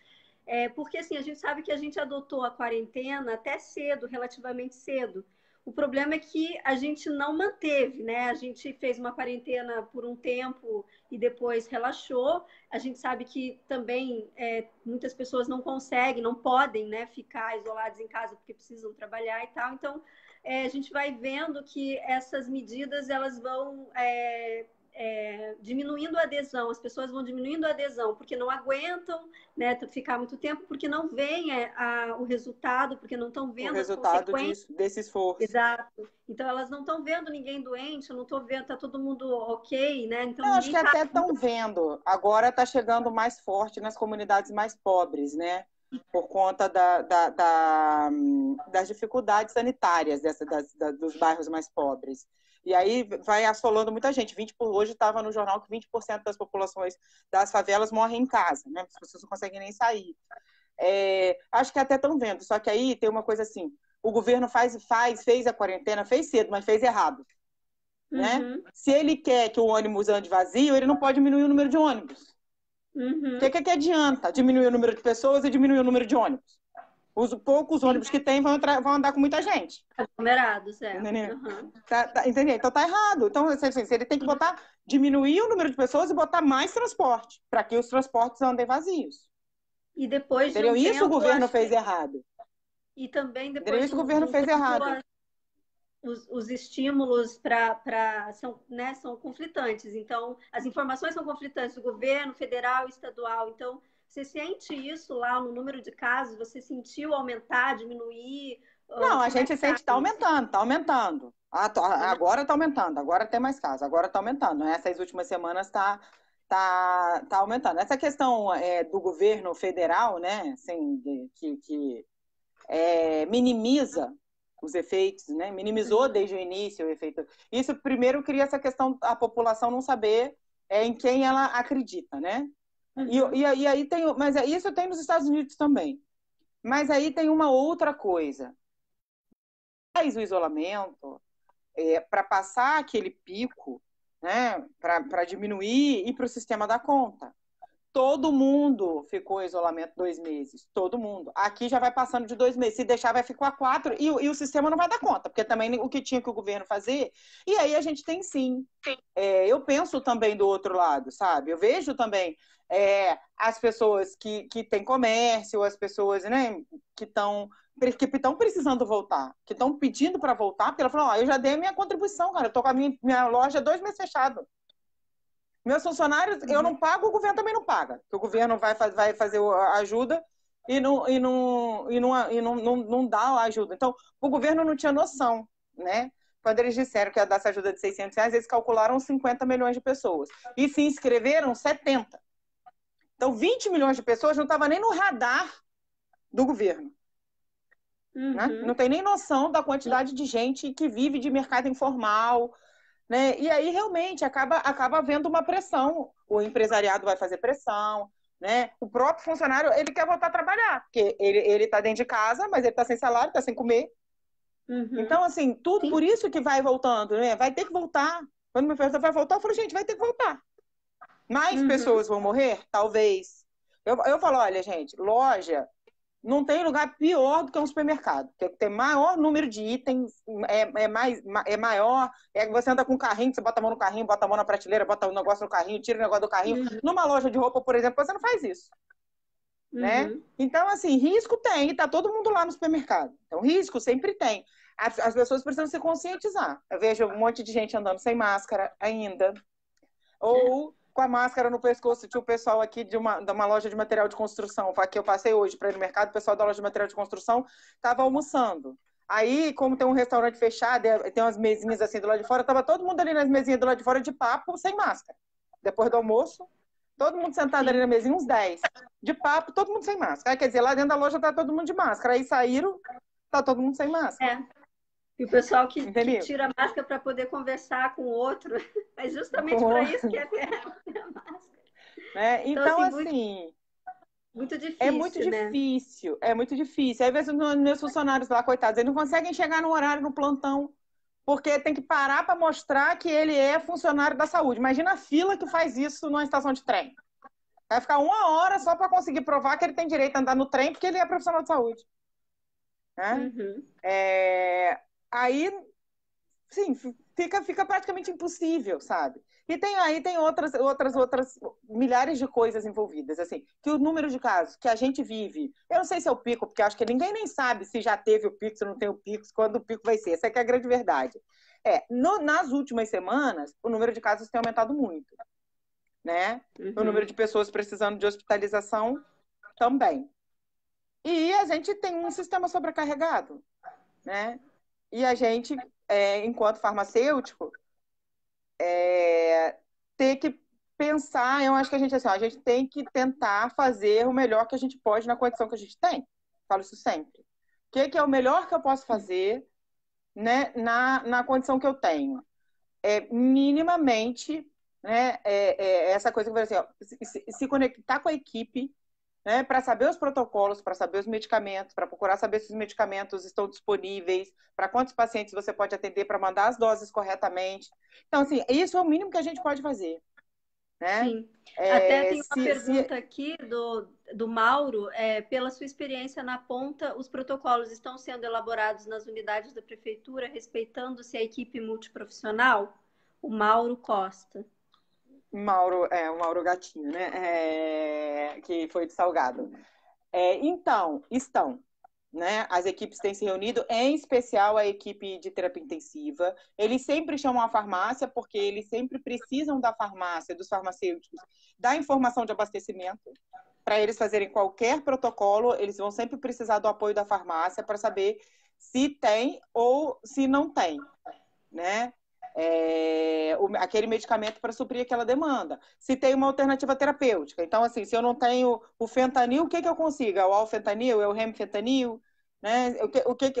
porque assim, a gente sabe que a gente adotou a quarentena até cedo, relativamente cedo. O problema é que a gente não manteve, né? A gente fez uma quarentena por um tempo e depois relaxou. A gente sabe que também muitas pessoas não conseguem, não podem, né, ficar isoladas em casa porque precisam trabalhar e tal. Então, a gente vai vendo que essas medidas elas vão diminuindo a adesão, as pessoas vão diminuindo a adesão, porque não aguentam, né, ficar muito tempo, porque não veem o resultado, porque não estão vendo o resultado desse esforço. Exato. Então, elas não estão vendo ninguém doente, eu não estou vendo, está todo mundo ok, né? Então, eu acho que até estão vendo. Agora está chegando mais forte nas comunidades mais pobres, né? Por conta das dificuldades sanitárias dos bairros mais pobres. E aí vai assolando muita gente. Hoje estava no jornal que 20% das populações das favelas morrem em casa, né? As pessoas não conseguem nem sair. Acho que até estão vendo. Só que aí tem uma coisa assim, o governo fez a quarentena, fez cedo, mas fez errado. Né? Se ele quer que o ônibus ande vazio, ele não pode diminuir o número de ônibus. O que adianta diminuir o número de pessoas e diminuir o número de ônibus? Os poucos ônibus que tem vão andar com muita gente. Aglomerados, Entendeu? Entendeu? Então tá errado. Então, assim, ele tem que diminuir o número de pessoas e botar mais transporte, para que os transportes andem vazios. E depois de entendeu? Isso o governo fez errado. E também depois isso o governo fez errado. Os estímulos são conflitantes. Então, as informações são conflitantes do governo, federal e estadual. Então, você sente isso lá no número de casos? Você sentiu aumentar, diminuir? Não, a gente sente que está aumentando. Agora está aumentando, agora tem mais casos, agora está aumentando. Essas últimas semanas está aumentando. Essa questão do governo federal, né, assim, que minimiza os efeitos, né? Minimizou desde o início o efeito. Isso primeiro cria essa questão, a população não saber em quem ela acredita, né? E aí mas isso tem nos Estados Unidos também. Mas aí tem uma outra coisa. Faz o isolamento para passar aquele pico, né? Para diminuir e para o sistema dar conta. Todo mundo ficou em isolamento 2 meses. Todo mundo. Aqui já vai passando de 2 meses. Se deixar, vai ficar 4 e o sistema não vai dar conta, porque também o que tinha que o governo fazer. E aí a gente tem sim. Eu penso também do outro lado, sabe? Eu vejo também as pessoas que têm comércio, as pessoas, né, que estão precisando voltar, que estão pedindo para voltar, porque ela falou: eu já dei a minha contribuição, cara. Eu tô com a minha loja 2 meses fechado. Meus funcionários, eu não pago, o governo também não paga. Porque o governo vai fazer a ajuda e não dá a ajuda. Então, o governo não tinha noção, né? Quando eles disseram que ia dar essa ajuda de R$600, eles calcularam 50 milhões de pessoas. E se inscreveram 70. Então, 20 milhões de pessoas não estavam nem no radar do governo. Né? Não tem nem noção da quantidade de gente que vive de mercado informal, né? E aí realmente acaba havendo uma pressão. O empresariado vai fazer pressão, né? O próprio funcionário, ele quer voltar a trabalhar, porque ele tá dentro de casa, mas ele tá sem salário, tá sem comer. Então, assim, tudo Sim. por isso que vai voltando, né? Vai ter que voltar. Quando me perguntou, vai voltar, eu falo, gente, vai ter que voltar. Mais pessoas vão morrer? Talvez. Eu falo, olha, gente, loja não tem lugar pior do que um supermercado. Porque tem maior número de itens, é maior. Você anda com um carrinho, você bota a mão no carrinho, bota a mão na prateleira, bota o negócio no carrinho, tira o negócio do carrinho. Numa loja de roupa, por exemplo, você não faz isso. Né? Então, assim, risco tem, e tá todo mundo lá no supermercado. Então, risco sempre tem. As pessoas precisam se conscientizar. Eu vejo um monte de gente andando sem máscara ainda, ou com a máscara no pescoço. Tinha o pessoal aqui de uma loja de material de construção, que eu passei hoje para ir no mercado, o pessoal da loja de material de construção estava almoçando. Aí, como tem um restaurante fechado, tem umas mesinhas assim do lado de fora, estava todo mundo ali nas mesinhas do lado de fora de papo, sem máscara. Depois do almoço, todo mundo sentado ali na mesinha, uns 10. De papo, todo mundo sem máscara. Aí, quer dizer, lá dentro da loja tá todo mundo de máscara. Aí saíram, tá todo mundo sem máscara. E o pessoal que Entendeu? tira a máscara para poder conversar com o outro, é justamente para isso que é a máscara. Né? Então, assim, muito difícil, é muito difícil, é muito difícil. Às vezes, meus funcionários lá, coitados, eles não conseguem chegar no horário no plantão, porque tem que parar para mostrar que ele é funcionário da saúde. Imagina a fila que faz isso numa estação de trem. Vai ficar 1 hora só para conseguir provar que ele tem direito a andar no trem, porque ele é profissional de saúde. Né? Aí, sim, fica praticamente impossível, sabe? E tem outras milhares de coisas envolvidas, assim, que o número de casos que a gente vive, eu não sei se é o pico, porque acho que ninguém nem sabe se já teve o pico, se não tem o pico, quando o pico vai ser. Essa é que é a grande verdade. Nas últimas semanas, o número de casos tem aumentado muito, né? O número de pessoas precisando de hospitalização também. E a gente tem um sistema sobrecarregado, né? E a gente, enquanto farmacêutico, ter que pensar, eu acho que a gente tem que tentar fazer o melhor que a gente pode na condição que a gente tem. Falo isso sempre. O que é o melhor que eu posso fazer, né, na condição que eu tenho? Minimamente, né, essa coisa que eu falei assim, se conectar com a equipe, né, para saber os protocolos, para saber os medicamentos, para procurar saber se os medicamentos estão disponíveis, para quantos pacientes você pode atender, para mandar as doses corretamente. Então, assim, isso é o mínimo que a gente pode fazer. Né? Sim. Até tem uma pergunta aqui do Mauro. Pela sua experiência na ponta, os protocolos estão sendo elaborados nas unidades da prefeitura, respeitando-se a equipe multiprofissional? O Mauro Costa. O Mauro Gatinho, né? Que foi de Salgado. Então, estão. Né? As equipes têm se reunido, em especial a equipe de terapia intensiva. Eles sempre chamam a farmácia, porque eles sempre precisam da farmácia, dos farmacêuticos, da informação de abastecimento. Para eles fazerem qualquer protocolo, eles vão sempre precisar do apoio da farmácia para saber se tem ou se não tem, né? Aquele medicamento para suprir aquela demanda. Se tem uma alternativa terapêutica. Então, assim, se eu não tenho o fentanil, o que eu consigo? É o alfentanil? É o remfentanil? Né? O que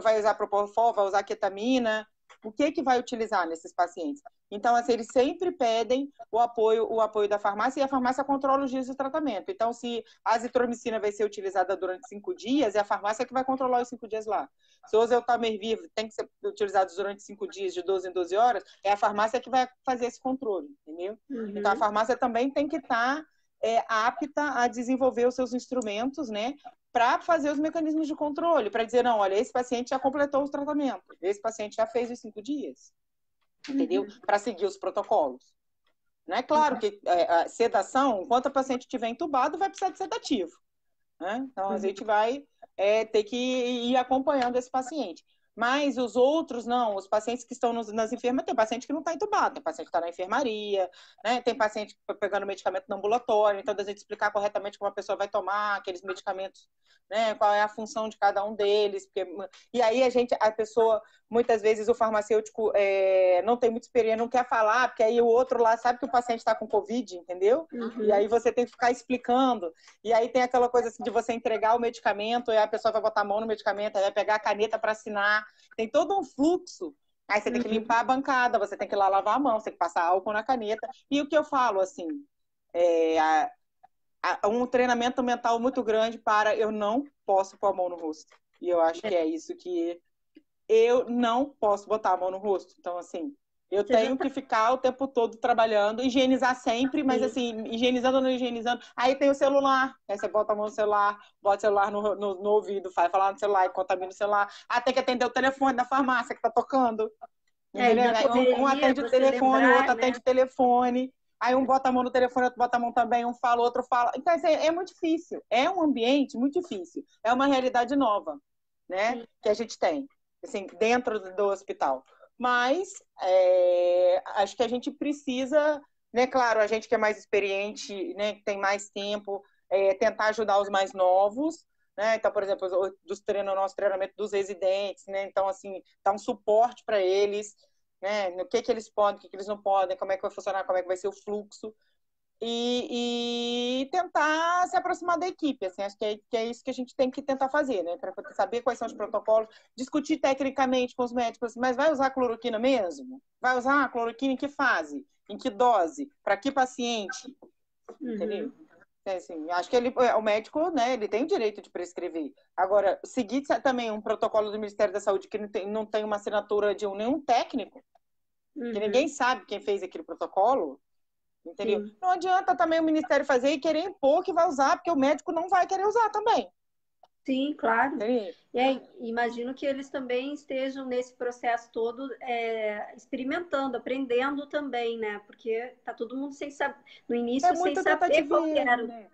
vai usar propofol? Vai usar ketamina? O que vai utilizar nesses pacientes? Então, assim, eles sempre pedem o apoio da farmácia, e a farmácia controla os dias de tratamento. Então, se a azitromicina vai ser utilizada durante 5 dias, é a farmácia que vai controlar os 5 dias lá. Se o oseltamivir tem que ser utilizado durante 5 dias, de 12 em 12 horas, é a farmácia que vai fazer esse controle, entendeu? Então, a farmácia também tem que estar apta a desenvolver os seus instrumentos, né? Para fazer os mecanismos de controle, para dizer, não, olha, esse paciente já completou os tratamentos, esse paciente já fez os 5 dias, entendeu? Para seguir os protocolos. Né? Claro que a sedação, enquanto o paciente estiver entubado, vai precisar de sedativo. Né? Então, a gente vai ter que ir acompanhando esse paciente. Mas os outros, não. Os pacientes que estão nas enfermas, tem paciente que não está entubado, tem paciente que está na enfermaria, né? Tem paciente que está pegando medicamento no ambulatório. Então, da gente explicar corretamente como a pessoa vai tomar aqueles medicamentos, né? Qual é a função de cada um deles. E aí, a pessoa, muitas vezes, o farmacêutico não tem muita experiência, não quer falar, porque aí o outro lá sabe que o paciente está com Covid, entendeu? E aí você tem que ficar explicando. E aí tem aquela coisa assim de você entregar o medicamento, e a pessoa vai botar a mão no medicamento, aí vai pegar a caneta para assinar. Tem todo um fluxo. Aí você tem que limpar a bancada, você tem que ir lá lavar a mão, você tem que passar álcool na caneta. E o que eu falo, assim, um treinamento mental muito grande para eu não posso pôr a mão no rosto. E eu acho que é isso que eu não posso botar a mão no rosto. Então, assim, eu tenho que ficar o tempo todo trabalhando, higienizar sempre, mas assim, higienizando ou não higienizando. Aí tem o celular, aí você bota a mão no celular, bota o celular no ouvido, vai falar no celular e contamina o celular. Aí tem que atender o telefone da farmácia que tá tocando. Entendeu? Aí um atende o telefone, o outro atende o telefone. Aí um bota a mão no telefone, outro bota a mão também, um fala, outro fala. Então, assim, é muito difícil. É um ambiente muito difícil. É uma realidade nova, né? Que a gente tem, assim, dentro do hospital. Mas acho que a gente precisa, né? Claro, a gente que é mais experiente, né? Que tem mais tempo, tentar ajudar os mais novos, né? Então, por exemplo, nosso treinamento dos residentes, né? Então, assim, dar um suporte para eles, né? No que eles podem, o que eles não podem, como é que vai funcionar, como é que vai ser o fluxo. E tentar se aproximar da equipe, assim, acho que é isso que a gente tem que tentar fazer, né? Para saber quais são os protocolos, discutir tecnicamente com os médicos, mas vai usar cloroquina mesmo? Vai usar a cloroquina em que fase? Em que dose? Para que paciente? Entendeu? Assim, acho que o médico, né, ele tem o direito de prescrever. Agora, seguir também um protocolo do Ministério da Saúde que não tem uma assinatura de nenhum técnico, que ninguém sabe quem fez aquele protocolo, entendeu? Sim. Não adianta também o Ministério fazer e querer impor que vai usar, porque o médico não vai querer usar também. Sim, claro. E imagino que eles também estejam nesse processo todo experimentando, aprendendo também, né? Porque tá todo mundo sem saber, no início sem saber qual era. Né?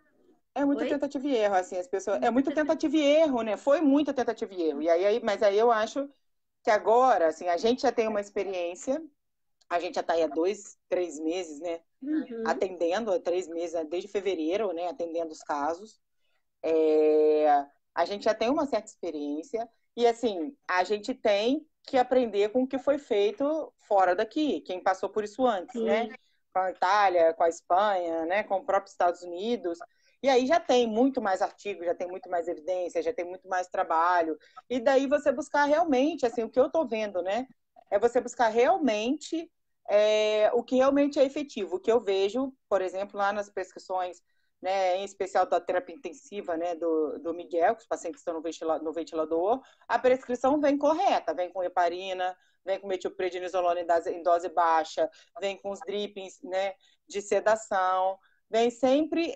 É muita tentativa e erro, assim, as pessoas. É muita tentativa e erro, né? Foi muita tentativa e erro. Mas aí eu acho que agora, assim, a gente já tem uma experiência, a gente já está aí há 2, 3 meses, né? Atendendo, 3 meses, desde fevereiro, né? Atendendo os casos. A gente já tem uma certa experiência e, assim, a gente tem que aprender com o que foi feito fora daqui, quem passou por isso antes, né? Com a Itália, com a Espanha, né? Com o próprio Estados Unidos. E aí já tem muito mais artigos, já tem muito mais evidência, já tem muito mais trabalho. E daí você buscar realmente, assim, o que eu estou vendo, né? É você buscar realmente o que realmente é efetivo. O que eu vejo, por exemplo, lá nas prescrições, né, em especial da terapia intensiva, né, do Miguel, que os pacientes estão no ventilador, a prescrição vem correta, vem com heparina, vem com metilprednisolona em dose baixa, vem com os drippings, né, de sedação, vem sempre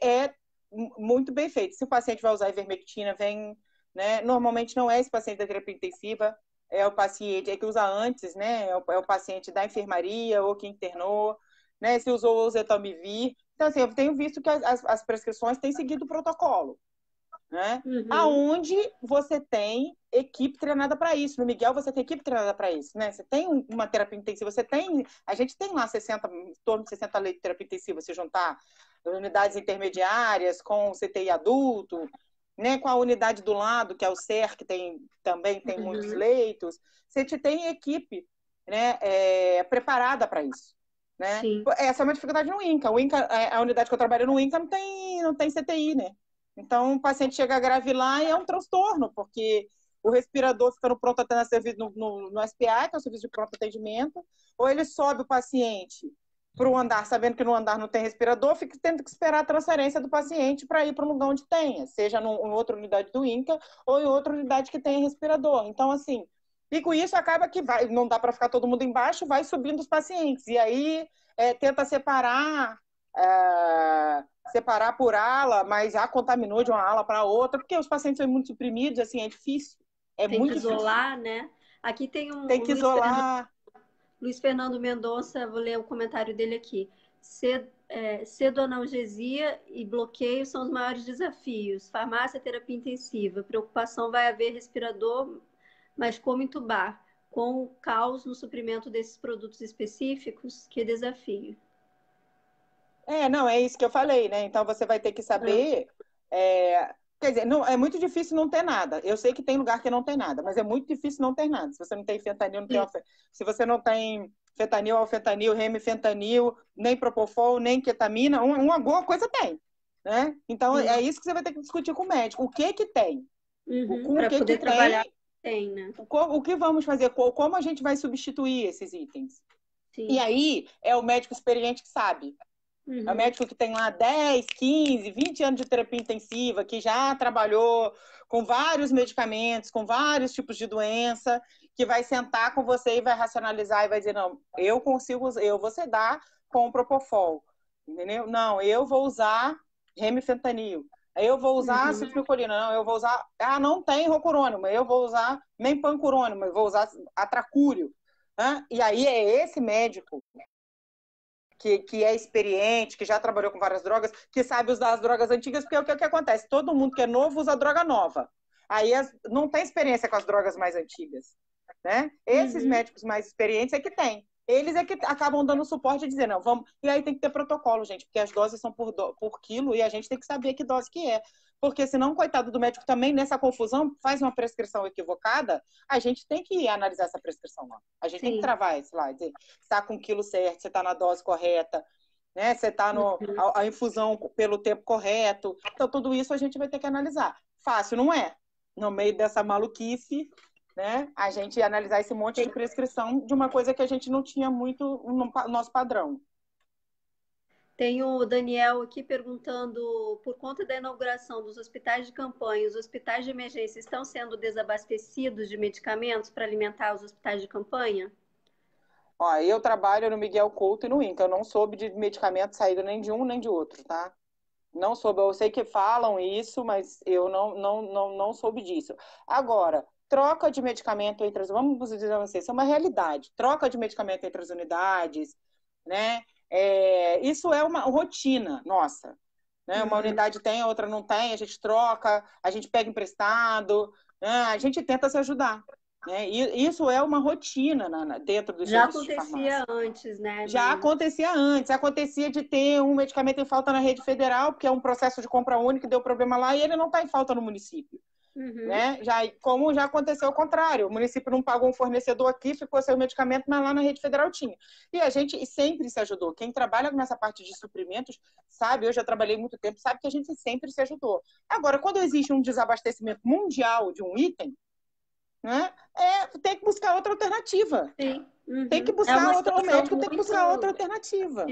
muito bem feito. Se o paciente vai usar ivermectina, vem, né, normalmente não é esse paciente da terapia intensiva, é o paciente que usa antes, né, é o paciente da enfermaria ou que internou, né, se usou o Zetomivir. Então, assim, eu tenho visto que as prescrições têm seguido o protocolo, né? Aonde você tem equipe treinada para isso. No Miguel, você tem equipe treinada para isso, né? Você tem uma terapia intensiva, a gente tem lá em torno de 60 leitos de terapia intensiva, se juntar unidades intermediárias com o CTI adulto, né? Com a unidade do lado, que é o SER, que também tem muitos leitos. Você tem equipe, né, preparada para isso. Né? Essa é uma dificuldade no INCA. A unidade que eu trabalho no INCA não tem CTI, né? Então, o paciente chega grave lá e é um transtorno, porque o respirador ficando pronto a servir no SPA, que é o serviço de pronto atendimento, ou ele sobe o paciente para o andar, sabendo que no andar não tem respirador, fica tendo que esperar a transferência do paciente para ir para um lugar onde tenha, seja em outra unidade do INCA ou em outra unidade que tenha respirador. Então, assim, e com isso acaba que não dá para ficar todo mundo embaixo, vai subindo os pacientes. E aí tenta separar por ala, mas já contaminou de uma ala para outra, porque os pacientes são muito suprimidos, assim, é difícil. Tem que isolar, né? Aqui tem Tem que isolar. Luiz Fernando Mendonça, vou ler o comentário dele aqui. Pseudoanalgesia e bloqueio são os maiores desafios. Farmácia, terapia intensiva. Preocupação vai haver respirador, mas como entubar? Com o caos no suprimento desses produtos específicos, que desafio. Não, é isso que eu falei, né? Então você vai ter que saber. Quer dizer, não, é muito difícil não ter nada. Eu sei que tem lugar que não tem nada, mas é muito difícil não ter nada. Se você não tem fentanil, se você não tem fentanil, alfentanil, remifentanil, nem propofol, nem ketamina, alguma coisa tem, né? Então é isso que você vai ter que discutir com o médico. O que tem? Para poder trabalhar tem, né? O que vamos fazer? Como a gente vai substituir esses itens? Sim. E aí é o médico experiente que sabe. É um médico que tem lá 10, 15, 20 anos de terapia intensiva, que já trabalhou com vários medicamentos, com vários tipos de doença, que vai sentar com você e vai racionalizar e vai dizer, não, eu consigo, eu vou sedar com o Propofol, entendeu? Não, eu vou usar remifentanil, eu vou usar acetilcolina, não, eu vou usar, não tem rocurônimo, eu vou usar mempancurônimo, eu vou usar atracúrio, né? E aí é esse médico que é experiente, que já trabalhou com várias drogas, que sabe usar as drogas antigas, porque o que acontece? Todo mundo que é novo usa droga nova. Aí não tem experiência com as drogas mais antigas, né? Esses médicos mais experientes é que tem. Eles é que acabam dando suporte e dizendo, não, vamos... E aí tem que ter protocolo, gente, porque as doses são por quilo e a gente tem que saber que dose que é. Porque senão, coitado do médico também, nessa confusão, faz uma prescrição equivocada, a gente tem que analisar essa prescrição lá. A gente tem que travar isso lá, dizer, se está com o quilo certo, se está na dose correta, né? Se está a infusão pelo tempo correto. Então, tudo isso a gente vai ter que analisar. Fácil não é. No meio dessa maluquice, né? A gente analisar esse monte de prescrição de uma coisa que a gente não tinha muito no nosso padrão. Tem o Daniel aqui perguntando, por conta da inauguração dos hospitais de campanha, os hospitais de emergência estão sendo desabastecidos de medicamentos para alimentar os hospitais de campanha? Ó, eu trabalho no Miguel Couto e no INCA. Eu não soube de medicamento saído nem de um nem de outro, tá? Não soube. Eu sei que falam isso, mas eu não soube disso. Agora, troca de medicamento entre as... Vamos dizer a vocês, isso é uma realidade. Troca de medicamento entre as unidades, né? Isso é uma rotina nossa, né? Uma unidade tem, a outra não tem, a gente troca, a gente pega emprestado, né? A gente tenta se ajudar, né? E isso é uma rotina dentro do serviço de farmácia. Já acontecia antes, né? Já acontecia antes, acontecia de ter um medicamento em falta na rede federal, porque é um processo de compra única que deu problema lá e ele não está em falta no município. Né? Como já aconteceu o contrário, o município não pagou um fornecedor aqui, ficou sem o medicamento, mas lá na rede federal tinha. E a gente sempre se ajudou. Quem trabalha nessa parte de suprimentos sabe, eu já trabalhei muito tempo, sabe que a gente sempre se ajudou. Agora, quando existe um desabastecimento mundial de um item, né, tem que buscar outra alternativa. Sim. Tem que buscar o médico tem que buscar outra alternativa.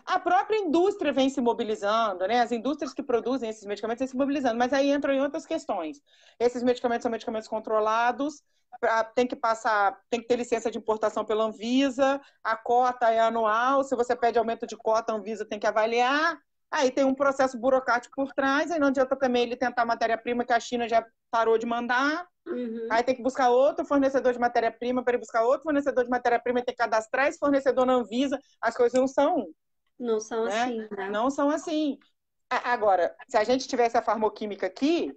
A própria indústria vem se mobilizando, né? As indústrias que produzem esses medicamentos vêm se mobilizando, mas aí entram em outras questões. Esses medicamentos são medicamentos controlados, tem que ter licença de importação pela Anvisa, a cota é anual, se você pede aumento de cota, a Anvisa tem que avaliar, aí tem um processo burocrático por trás, aí não adianta também ele tentar matéria-prima que a China já parou de mandar. Aí tem que buscar outro fornecedor de matéria-prima para ele buscar outro fornecedor de matéria-prima, tem que cadastrar esse fornecedor na Anvisa. As coisas não são assim, né? Não são assim. Agora, se a gente tivesse a farmoquímica aqui,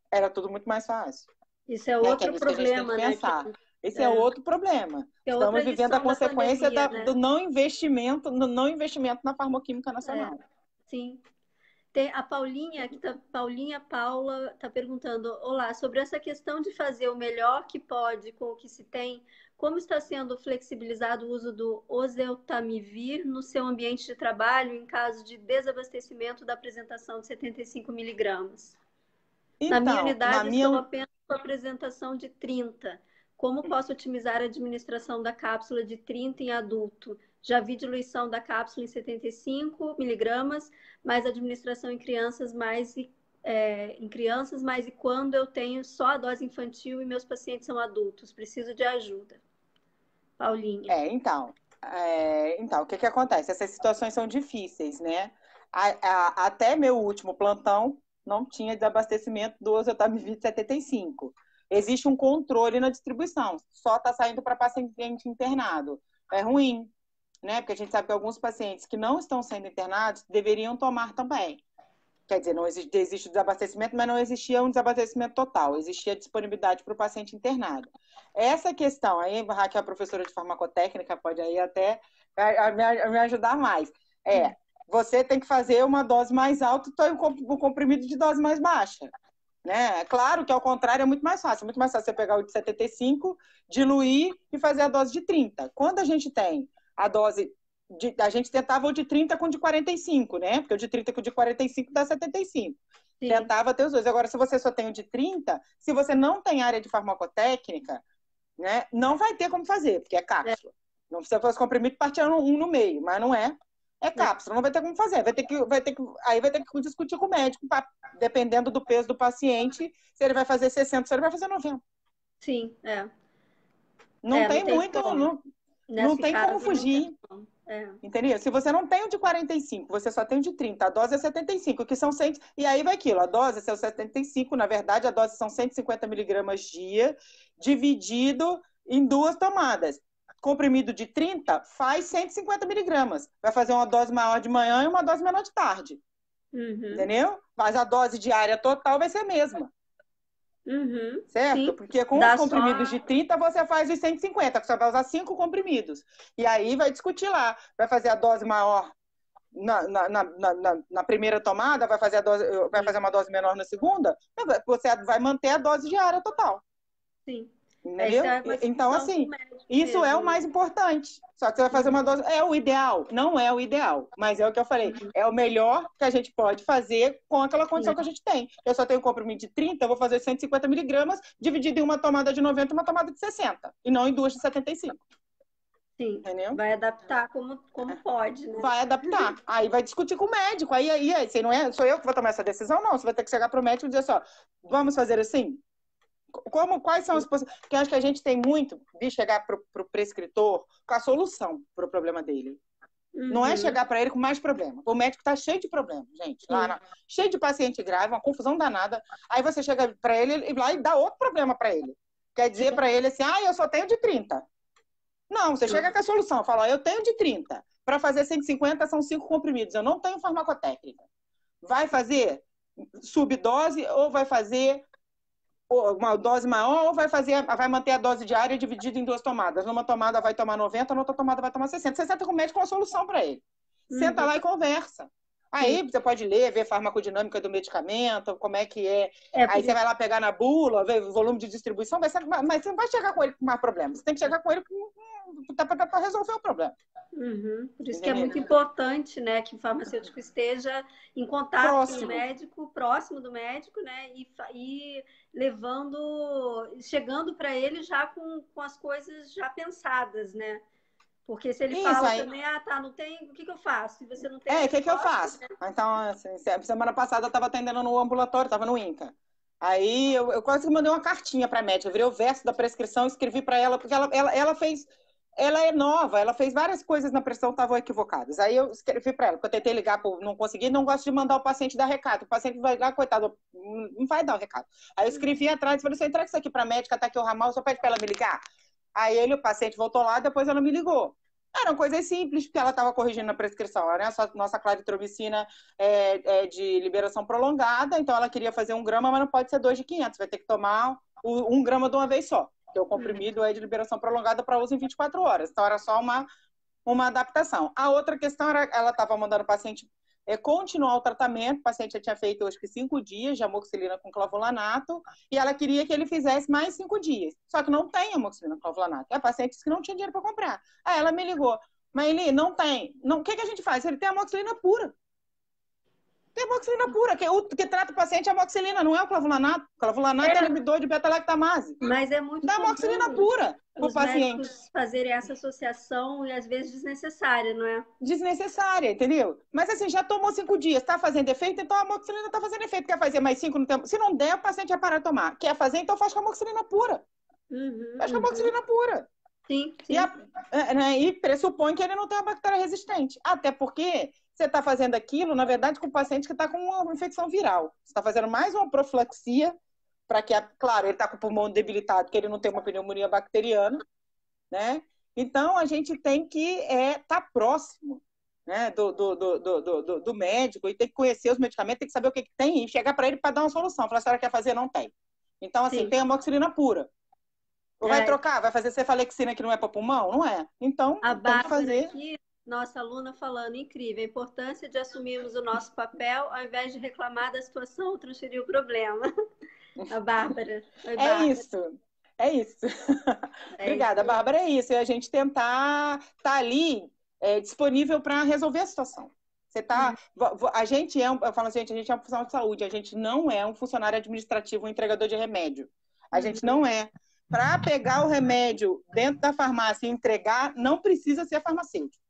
era tudo muito mais fácil. Isso é outro problema, né? Esse é outro problema. Estamos vivendo a consequência do não investimento na farmoquímica nacional. Sim. Tem a Paulinha, Paulinha Paula está perguntando, olá, sobre essa questão de fazer o melhor que pode com o que se tem, como está sendo flexibilizado o uso do oseltamivir no seu ambiente de trabalho em caso de desabastecimento da apresentação de 75 miligramas? Então, na minha unidade, estou apenas com a apresentação de 30. Como posso otimizar a administração da cápsula de 30 em adulto? Já vi diluição da cápsula em 75 miligramas, mas administração em crianças mas e quando eu tenho só a dose infantil e meus pacientes são adultos, preciso de ajuda. Paulinha. Então, o que acontece? Essas situações são difíceis, né? Até meu último plantão não tinha desabastecimento do oseltamivir 75. Existe um controle na distribuição, só está saindo para paciente internado. É ruim, né? Porque a gente sabe que alguns pacientes que não estão sendo internados deveriam tomar também. Quer dizer, não existe desabastecimento, mas não existia um desabastecimento total, existia disponibilidade para o paciente internado. Essa questão, aí a Raquel, professora de farmacotécnica, pode aí até me ajudar mais. Você tem que fazer uma dose mais alta e o comprimido de dose mais baixa. Né? Claro que, ao contrário, é muito mais fácil. É muito mais fácil você pegar o de 75, diluir e fazer a dose de 30. Quando a gente tem a dose... a gente tentava o de 30 com o de 45, né? Porque o de 30 com o de 45 dá 75. Sim. Tentava ter os dois. Agora, se você só tem o de 30, se você não tem área de farmacotécnica, né, não vai ter como fazer, porque é cápsula. Não, se fosse comprimido, partia um no meio, mas não é. É cápsula, não vai ter como fazer. Aí vai ter que discutir com o médico, dependendo do peso do paciente, se ele vai fazer 60, se ele vai fazer 90. Sim, é. Não Não tem tem muito, como. não Nesse tem como caso, não fugir. tem como. É. Entendeu? Se você não tem o de 45, você só tem o de 30, a dose é 75, que são 100, e aí vai aquilo, a dose é 75, na verdade, a dose são 150 miligramas dia, dividido em 2 tomadas. Comprimido de 30 faz 150 miligramas. Vai fazer uma dose maior de manhã e uma dose menor de tarde. Uhum. Entendeu? Mas a dose diária total vai ser a mesma. Uhum. Certo? Sim. Porque com Dá os comprimidos só... de 30, você faz os 150, que você vai usar 5 comprimidos. E aí vai discutir lá. Vai fazer a dose maior na primeira tomada, vai fazer uma dose menor na segunda, você vai manter a dose diária total. Sim. Entendeu? Essa é uma Então, discussão com assim, o médico isso é o mesmo. mais importante. Só que você vai fazer uma dose. É o ideal? Não é o ideal. Mas é o que eu falei. É o melhor que a gente pode fazer com aquela condição que a gente tem. Eu só tenho comprimido de 30, eu vou fazer 150 miligramas, dividido em uma tomada de 90 e uma tomada de 60. E não em 2 de 75. Sim. Entendeu? Vai adaptar como pode, né? Vai adaptar. Aí vai discutir com o médico. Aí você não é, sou eu que vou tomar essa decisão, não. Você vai ter que chegar para o médico e dizer só, vamos fazer assim? Quais são as possibilidades? Porque eu acho que a gente tem muito de chegar para o prescritor com a solução para o problema dele. Não é chegar para ele com mais problema. O médico está cheio de problemas, gente. Cheio de paciente grave, uma confusão danada. Aí você chega para ele e lá e dá outro problema para ele. Quer dizer para ele assim, eu só tenho de 30. Não, você chega com a solução. Fala, eu tenho de 30. Para fazer 150 são 5 comprimidos. Eu não tenho farmacotécnica. Vai fazer subdose ou vai fazer uma dose maior ou vai manter a dose diária dividida em 2 tomadas. Numa tomada vai tomar 90, na outra tomada vai tomar 60. Você senta com o médico com uma solução para ele. Senta lá e conversa. Aí você pode ler, ver farmacodinâmica do medicamento, como é que é. Aí você vai lá pegar na bula, ver o volume de distribuição, mas você não vai chegar com ele com mais problemas. Você tem que chegar com ele para resolver o problema. Por isso que é muito importante, né, que o farmacêutico esteja em contato com o médico, próximo do médico, né, e chegando para ele já com as coisas já pensadas, né? Porque se ele fala também, não tem, o que eu faço? Se você não tem... o que eu faço? Né? Então, assim, semana passada eu estava atendendo no ambulatório, estava no INCA. Aí eu quase que mandei uma cartinha para a médica, eu virei o verso da prescrição, escrevi para ela, porque ela é nova, ela fez várias coisas na prescrição que estavam equivocadas. Aí eu escrevi para ela, porque eu tentei ligar, não consegui, não gosto de mandar o paciente dar recado. O paciente vai lá, coitado, não vai dar o recado. Aí eu escrevi atrás, falei, você entrega isso aqui para a médica, tá aqui o ramal, só pede para ela me ligar. Aí o paciente voltou lá, depois ela me ligou. Eram coisas simples, porque ela estava corrigindo a prescrição. Né? Nossa claritromicina é de liberação prolongada, então ela queria fazer 1 grama, mas não pode ser 2 de 500. Vai ter que tomar 1 grama de uma vez só. Porque o comprimido é de liberação prolongada para uso em 24 horas. Então era só uma adaptação. A outra questão era, ela estava mandando o paciente continuar o tratamento. O paciente já tinha feito, acho que 5 dias de amoxicilina com clavulanato, e ela queria que ele fizesse mais 5 dias. Só que não tem amoxicilina com clavulanato. E a paciente disse que não tinha dinheiro para comprar. Aí ela me ligou, mas Eli, não tem. O que a gente faz? Ele tem amoxicilina pura. Tem amoxicilina pura, que trata o paciente é amoxicilina, não é o clavulanato. O clavulanato é inibidor de beta-lactamase. Mas é muito dá amoxicilina pura para o paciente. Os fazerem essa associação e às vezes desnecessária, não é? Desnecessária, entendeu? Mas assim, já tomou 5 dias, está fazendo efeito, então a amoxicilina está fazendo efeito. Quer fazer mais 5 no tempo? Se não der, o paciente vai parar de tomar. Quer fazer, então faz com a amoxicilina pura. Faz com a amoxicilina pura. Sim. E pressupõe que ele não tem uma bactéria resistente. Até porque você está fazendo aquilo, na verdade, com o paciente que está com uma infecção viral. Você está fazendo mais uma profilaxia para que, claro, ele está com o pulmão debilitado, que ele não tem uma pneumonia bacteriana, né? Então, a gente tem que estar próximo, né, do médico e tem que conhecer os medicamentos, tem que saber o que tem e chegar para ele para dar uma solução. Falar, se ela quer fazer, não tem. Então, assim, tem amoxicilina pura. Ou vai trocar? Vai fazer cefalexina que não é para pulmão? Não é. Então, tem que fazer... Aqui, nossa aluna falando, incrível, a importância de assumirmos o nosso papel ao invés de reclamar da situação ou transferir o problema. A Bárbara. É isso. Obrigada, Bárbara. É isso. É a gente tentar estar ali disponível para resolver a situação. Você tá, a gente eu falo assim, a gente é um profissional de saúde, a gente não é um funcionário administrativo, um entregador de remédio. A gente não é. Para pegar o remédio dentro da farmácia e entregar, não precisa ser farmacêutico.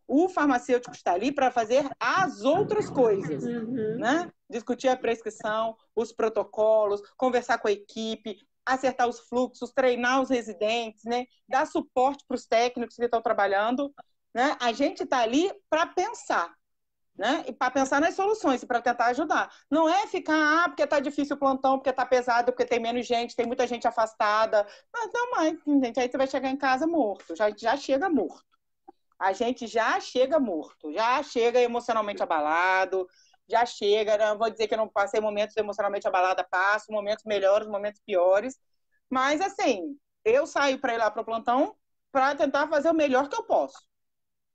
O farmacêutico está ali para fazer as outras coisas, né? Discutir a prescrição, os protocolos, conversar com a equipe, acertar os fluxos, treinar os residentes, né? Dar suporte para os técnicos que estão trabalhando, né? A gente está ali para pensar, né? E para pensar nas soluções e para tentar ajudar. Não é ficar, porque está difícil o plantão, porque está pesado, porque tem menos gente, tem muita gente afastada. Mas não mais, gente. Aí você vai chegar em casa morto, já chega morto. A gente já chega morto, já chega emocionalmente abalado, já chega, não vou dizer que eu não passei momentos emocionalmente abalada, passo, momentos melhores, momentos piores, mas assim, eu saio para ir lá para o plantão para tentar fazer o melhor que eu posso.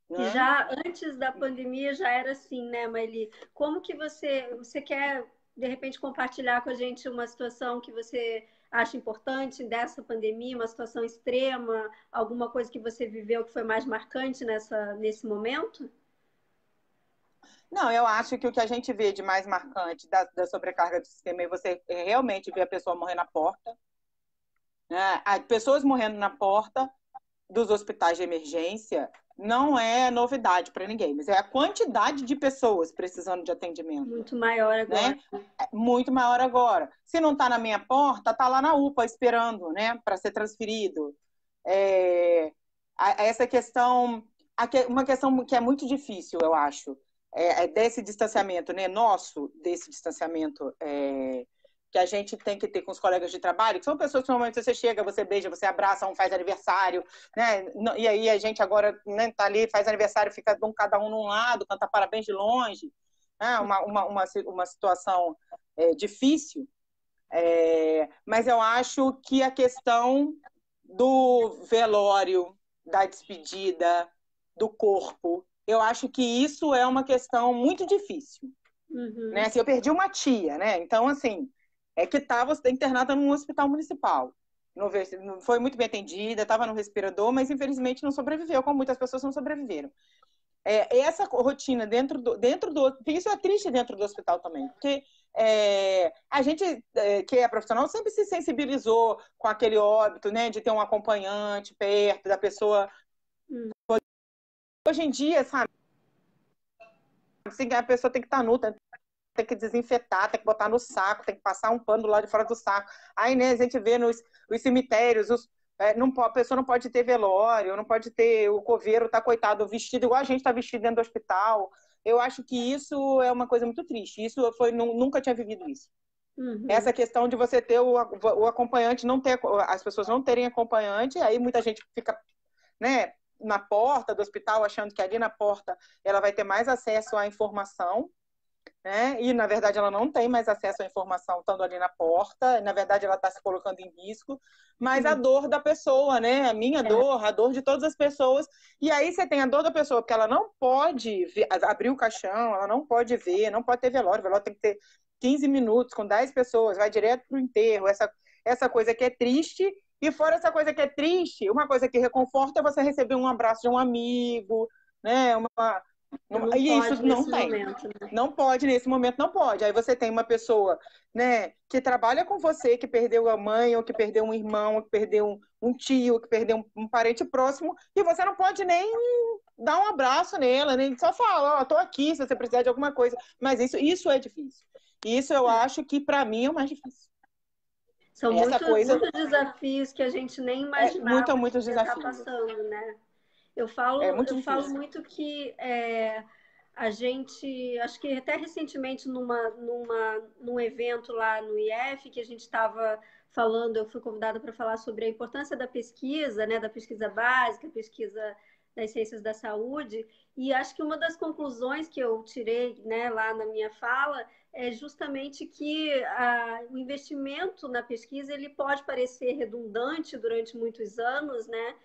E já antes da pandemia já era assim, né, Maili? Como que você quer, de repente, compartilhar com a gente uma situação que você acha importante dessa pandemia, uma situação extrema, alguma coisa que você viveu que foi mais marcante nesse momento? Não, eu acho que o que a gente vê de mais marcante da sobrecarga do sistema é você realmente ver a pessoa morrer na porta, né? As pessoas morrendo na porta dos hospitais de emergência não é novidade para ninguém, mas é a quantidade de pessoas precisando de atendimento. Muito maior agora. Né? Muito maior agora. Se não está na minha porta, está lá na UPA esperando, né, para ser transferido. Essa questão, uma questão que é muito difícil, eu acho, desse distanciamento, né, desse distanciamento que a gente tem que ter com os colegas de trabalho, que são pessoas que normalmente você chega, você beija, você abraça, um faz aniversário, né? E aí a gente agora, né, tá ali, faz aniversário, fica cada um num lado, canta parabéns de longe, né? Uma situação difícil, mas eu acho que a questão do velório, da despedida, do corpo, eu acho que isso é uma questão muito difícil. Né? Assim, eu perdi uma tia, né? Então, assim, que estava internada num hospital municipal. Não foi muito bem atendida, estava no respirador, mas infelizmente não sobreviveu, como muitas pessoas não sobreviveram. Essa rotina dentro do... Isso é triste dentro do hospital também, porque a gente que é profissional sempre se sensibilizou com aquele óbito, né? De ter um acompanhante perto da pessoa. Hoje em dia, sabe? A pessoa tem que estar nua, tem que desinfetar, tem que botar no saco, tem que passar um pano do lado de fora do saco. Aí, né, a gente vê nos cemitérios, a pessoa não pode ter velório, não pode ter, o coveiro tá, coitado, vestido igual a gente tá vestido dentro do hospital. Eu acho que isso é uma coisa muito triste. Isso nunca tinha vivido isso. Essa questão de você ter o acompanhante, as pessoas não terem acompanhante, aí muita gente fica, né, na porta do hospital, achando que ali na porta ela vai ter mais acesso à informação, né? E, na verdade, ela não tem mais acesso à informação estando ali na porta. Na verdade, ela está se colocando em risco. Mas a dor da pessoa, né? A minha dor, a dor de todas as pessoas. E aí você tem a dor da pessoa, porque ela não pode abrir o caixão, ela não pode ver, não pode ter velório. O velório tem que ter 15 minutos com 10 pessoas, vai direto para o enterro. Essa coisa que é triste. E fora essa coisa que é triste, uma coisa que reconforta é você receber um abraço de um amigo, né? E isso não tem. Momento, né? Não pode, nesse momento não pode. Aí você tem uma pessoa, né, que trabalha com você, que perdeu a mãe, ou que perdeu um irmão, ou que perdeu um tio, que perdeu um parente próximo, e você não pode nem dar um abraço nela, nem só falar, tô aqui se você precisar de alguma coisa. Mas isso é difícil. Isso eu acho que, para mim, é o mais difícil. São muitos desafios que a gente nem imaginava muitos que desafios. Tá passando, né? Eu falo muito que a gente, acho que até recentemente num evento lá no IF, que a gente estava falando, eu fui convidada para falar sobre a importância da pesquisa, né, da pesquisa básica, pesquisa das ciências da saúde, e acho que uma das conclusões que eu tirei, né, lá na minha fala é justamente que o investimento na pesquisa ele pode parecer redundante durante muitos anos, né?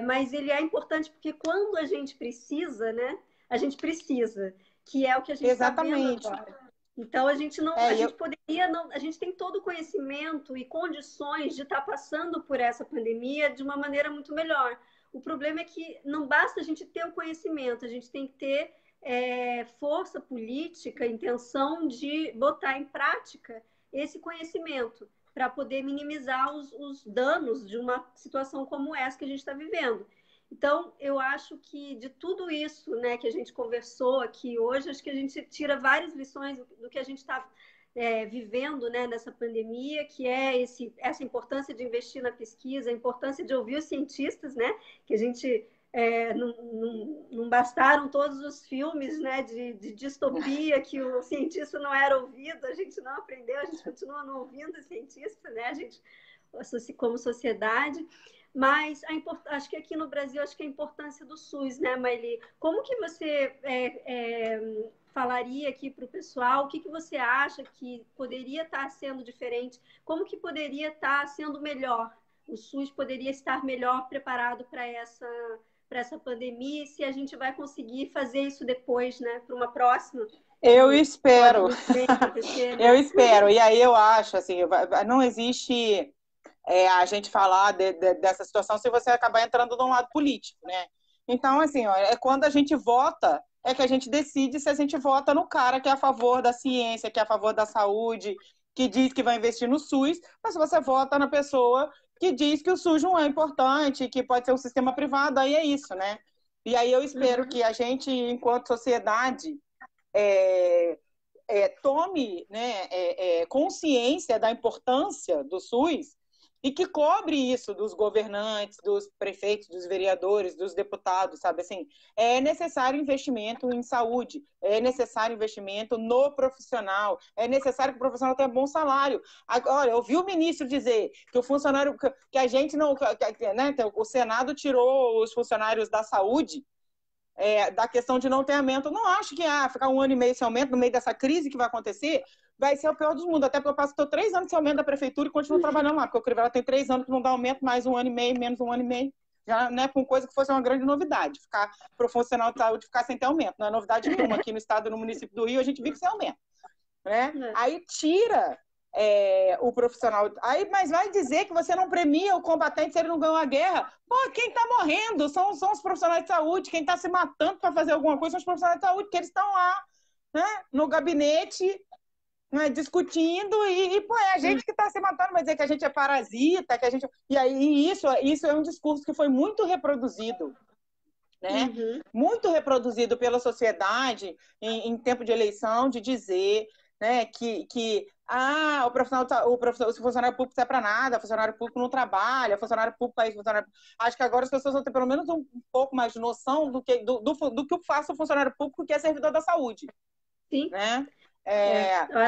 Mas ele é importante porque quando a gente precisa, né? A gente precisa, que é o que a gente está vendo agora. Então a gente não, a gente tem todo o conhecimento e condições de estar passando por essa pandemia de uma maneira muito melhor. O problema é que não basta a gente ter o conhecimento, a gente tem que ter força política, intenção de botar em prática esse conhecimento para poder minimizar os danos de uma situação como essa que a gente está vivendo. Então, eu acho que de tudo isso, né, que a gente conversou aqui hoje, acho que a gente tira várias lições do que a gente está vivendo, né, nessa pandemia, que é essa importância de investir na pesquisa, a importância de ouvir os cientistas, né, que a gente não bastaram todos os filmes, né, de distopia que o cientista não era ouvido, a gente não aprendeu, a gente continua não ouvindo os cientistas, né, a gente como sociedade. Mas acho que aqui no Brasil, acho que a importância do SUS, né, Maili? Como que você falaria aqui para o pessoal? O que você acha que poderia estar sendo diferente? Como que poderia estar sendo melhor? O SUS poderia estar melhor preparado para essa pandemia e se a gente vai conseguir fazer isso depois, né, para uma próxima? Eu espero. Acontecer, né? Eu espero. E aí eu acho, assim, não existe a gente falar dessa situação se você acabar entrando de um lado político, né? Então, assim, ó, é quando a gente vota, é que a gente decide se a gente vota no cara que é a favor da ciência, que é a favor da saúde, que diz que vai investir no SUS, mas se você vota na pessoa que diz que o SUS não é importante, que pode ser um sistema privado, aí é isso, né? E aí eu espero que a gente, enquanto sociedade, tome, né, consciência da importância do SUS e que cobre isso dos governantes, dos prefeitos, dos vereadores, dos deputados, sabe? Assim, é necessário investimento em saúde, é necessário investimento no profissional, é necessário que o profissional tenha bom salário. Agora, eu ouvi o ministro dizer que o funcionário, que a gente não, né, o Senado tirou os funcionários da saúde, da questão de não ter aumento. Eu não acho que ficar 1 ano e meio sem aumento, no meio dessa crise que vai acontecer, vai ser o pior dos mundos. Até porque eu estou 3 anos sem aumento da prefeitura e continuo trabalhando lá, porque o Crivella tem 3 anos que não dá aumento, mais 1 ano e meio, menos 1 ano e meio. Já, né, com coisa que fosse uma grande novidade, ficar para o funcionário de saúde ficar sem ter aumento. Não é novidade nenhuma. Aqui no estado, no município do Rio, a gente vive sem aumento. Né? Aí tira o profissional. Aí, mas vai dizer que você não premia o combatente se ele não ganhou a guerra? Pô, quem está morrendo são os profissionais de saúde, quem está se matando para fazer alguma coisa são os profissionais de saúde, porque eles estão lá, né, no gabinete, né, discutindo, pô, é a gente que está se matando, vai dizer que a gente é parasita, que a gente. E aí isso é um discurso que foi muito reproduzido. Né? Muito reproduzido pela sociedade em tempo de eleição, de dizer, né, que o funcionário público não é para nada, o funcionário público não trabalha, o funcionário público é isso, Acho que agora as pessoas vão ter pelo menos um pouco mais de noção do que faz o funcionário público que é servidor da saúde. Sim. Né?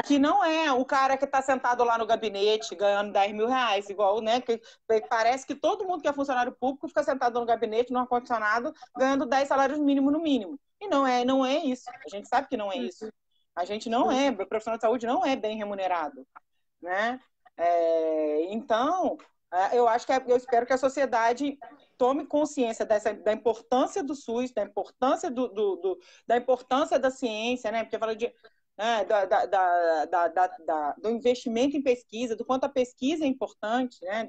Que não é o cara que está sentado lá no gabinete ganhando 10 mil reais, igual, né? Que parece que todo mundo que é funcionário público fica sentado no gabinete, no ar-condicionado, ganhando 10 salários mínimos no mínimo. E não é isso. A gente sabe que não é isso. A gente não é, o profissional de saúde não é bem remunerado. Né? Então, eu espero que a sociedade tome consciência da importância do SUS, da importância da importância da ciência, né? Porque fala de do investimento em pesquisa, do quanto a pesquisa é importante, né?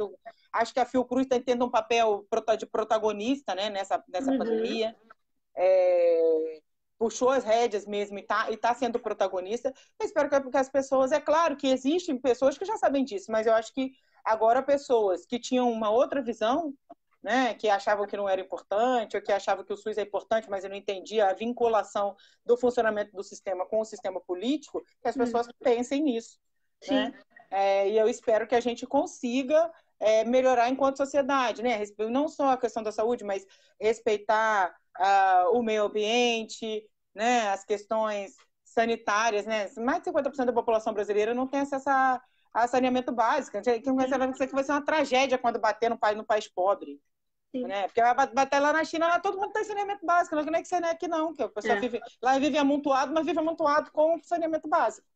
Acho que a Fiocruz está tendo um papel de protagonista, né, nessa pandemia, puxou as rédeas mesmo e tá sendo protagonista. Eu espero que as pessoas, é claro que existem pessoas que já sabem disso, mas eu acho que agora pessoas que tinham uma outra visão, né, que achavam que não era importante, ou que achavam que o SUS é importante, mas eu não entendia a vinculação do funcionamento do sistema com o sistema político, que as pessoas pensem nisso. Né? E eu espero que a gente consiga melhorar enquanto sociedade, né? Não só a questão da saúde, mas respeitar o meio ambiente, né? As questões sanitárias, né? Mais de 50% da população brasileira não tem acesso a saneamento básico. Que vai ser uma tragédia quando bater no país pobre. Né? Porque vai bater lá na China, lá todo mundo tem saneamento básico, não é que você não é aqui não, que a pessoa vive amontoado, mas vive amontoado com saneamento básico.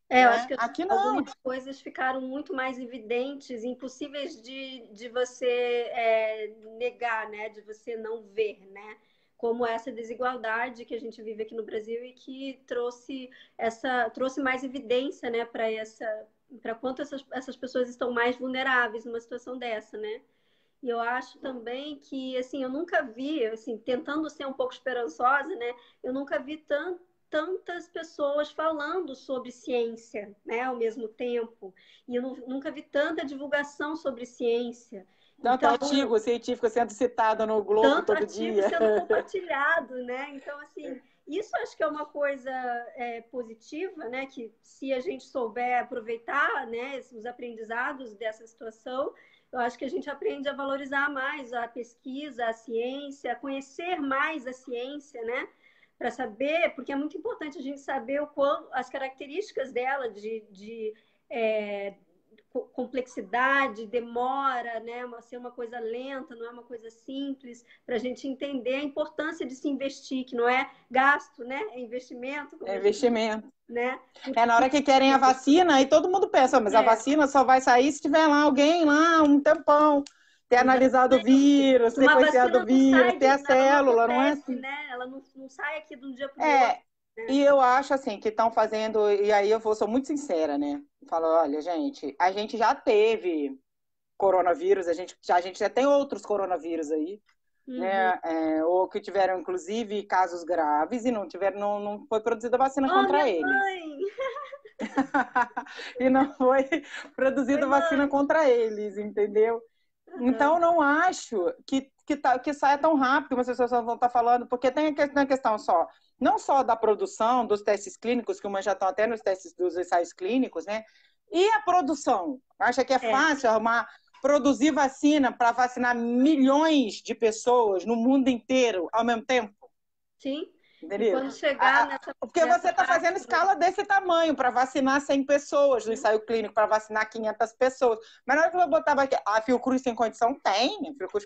Eu acho que aqui algumas coisas ficaram muito mais evidentes, impossíveis de você negar, né? De você não ver, né? Como essa desigualdade que a gente vive aqui no Brasil e que trouxe mais evidência, né? Para quanto essas pessoas estão mais vulneráveis numa situação dessa, né? E eu acho também que, assim, eu nunca vi, assim, tentando ser um pouco esperançosa, né? Eu nunca vi tantas pessoas falando sobre ciência, né, ao mesmo tempo. E eu nunca vi tanta divulgação sobre ciência. Tanto artigo científico sendo citado no Globo tanto todo artigo dia. sendo compartilhado, né? Então, assim, isso acho que é uma coisa positiva, né? Que se a gente souber aproveitar, né, os aprendizados dessa situação, eu acho que a gente aprende a valorizar mais a pesquisa, a ciência, a conhecer mais a ciência, né? Para saber, porque é muito importante a gente saber as características dela complexidade, demora, né? Ser uma coisa lenta, não é uma coisa simples, para a gente entender a importância de se investir, que não é gasto, né? É investimento. É investimento. Né? Na hora que querem a vacina, aí todo mundo pensa, mas a vacina só vai sair se tiver lá alguém lá um tempão, ter analisado o vírus, sequenciado o vírus, ter a célula, não é assim? Né? Ela não sai aqui de um dia para o outro. Né? E eu acho assim que estão fazendo, e aí sou muito sincera, né? Falo, olha, gente, a gente já teve coronavírus, a gente já tem outros coronavírus aí, né? Ou que tiveram, inclusive, casos graves e não foi produzida vacina contra eles. Mãe! E não foi produzida vacina contra eles, entendeu? Então, não acho que saia tão rápido, como as pessoas vão estar falando, porque tem a questão não só da produção, dos testes clínicos, que umas já estão até nos testes dos ensaios clínicos, né? E a produção? Acha que é fácil produzir vacina para vacinar milhões de pessoas no mundo inteiro ao mesmo tempo? Sim. Entendeu? E quando chegar porque você está fazendo escala desse tamanho para vacinar 100 pessoas no ensaio clínico, para vacinar 500 pessoas. Mas na hora que eu botava aqui, a Fiocruz tem condição? Tem. A Fiocruz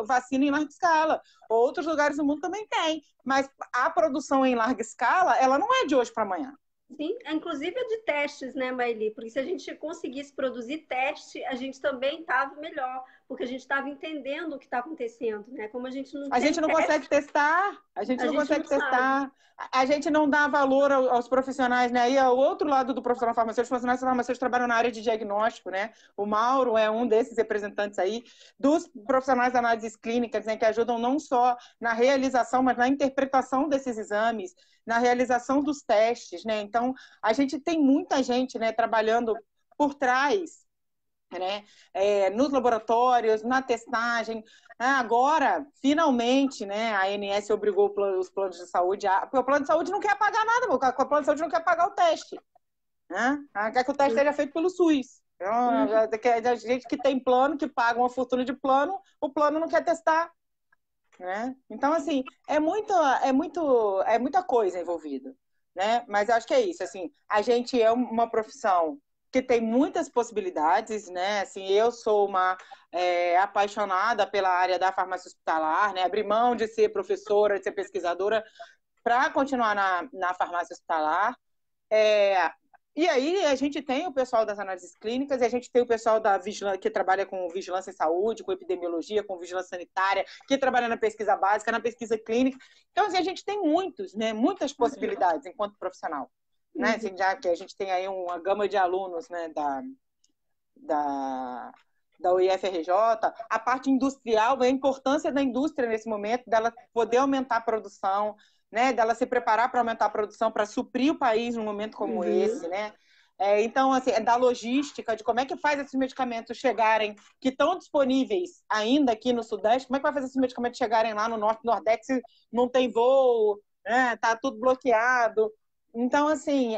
vacina em larga escala. Outros lugares do mundo também tem. Mas a produção em larga escala, ela não é de hoje para amanhã. Sim, inclusive a de testes, né, Maili? Porque se a gente conseguisse produzir teste, a gente também estava melhor, porque a gente estava entendendo o que está acontecendo, né? Como a gente não consegue testar, a gente não consegue testar, a gente não dá valor aos profissionais, né? E o outro lado do profissional farmacêutico, os profissionais farmacêuticos trabalham na área de diagnóstico, né? O Mauro é um desses representantes aí, dos profissionais de análises clínicas, né? Que ajudam não só na realização, mas na interpretação desses exames, na realização dos testes, né? Então, a gente tem muita gente, né, trabalhando por trás, né, nos laboratórios, na testagem. Agora, finalmente, né, a ANS obrigou os planos de saúde porque o plano de saúde não quer pagar nada, o plano de saúde não quer pagar o teste, né? Quer que o teste seja feito pelo SUS. A gente que tem plano, que paga uma fortuna de plano, o plano não quer testar. Né? Então, assim, é muita coisa envolvida, né? Mas eu acho que é isso, assim, a gente é uma profissão que tem muitas possibilidades, né? Assim, eu sou uma apaixonada pela área da farmácia hospitalar, né? Abri mão de ser professora, de ser pesquisadora para continuar na farmácia hospitalar. E aí a gente tem o pessoal das análises clínicas e a gente tem o pessoal da vigilância, que trabalha com vigilância em saúde, com epidemiologia, com vigilância sanitária, que trabalha na pesquisa básica, na pesquisa clínica. Então, assim, a gente tem muitas possibilidades enquanto profissional. Né? Assim, já que a gente tem aí uma gama de alunos, né, da UIFRJ, a parte industrial, a importância da indústria nesse momento, dela poder aumentar a produção, né, dela se preparar para aumentar a produção, para suprir o país num momento como esse, né? Então, assim, da logística, de como é que faz esses medicamentos chegarem, que estão disponíveis ainda aqui no Sudeste, como é que vai fazer esses medicamentos chegarem lá no Norte e Nordeste se não tem voo, né? Tá tudo bloqueado. Então, assim,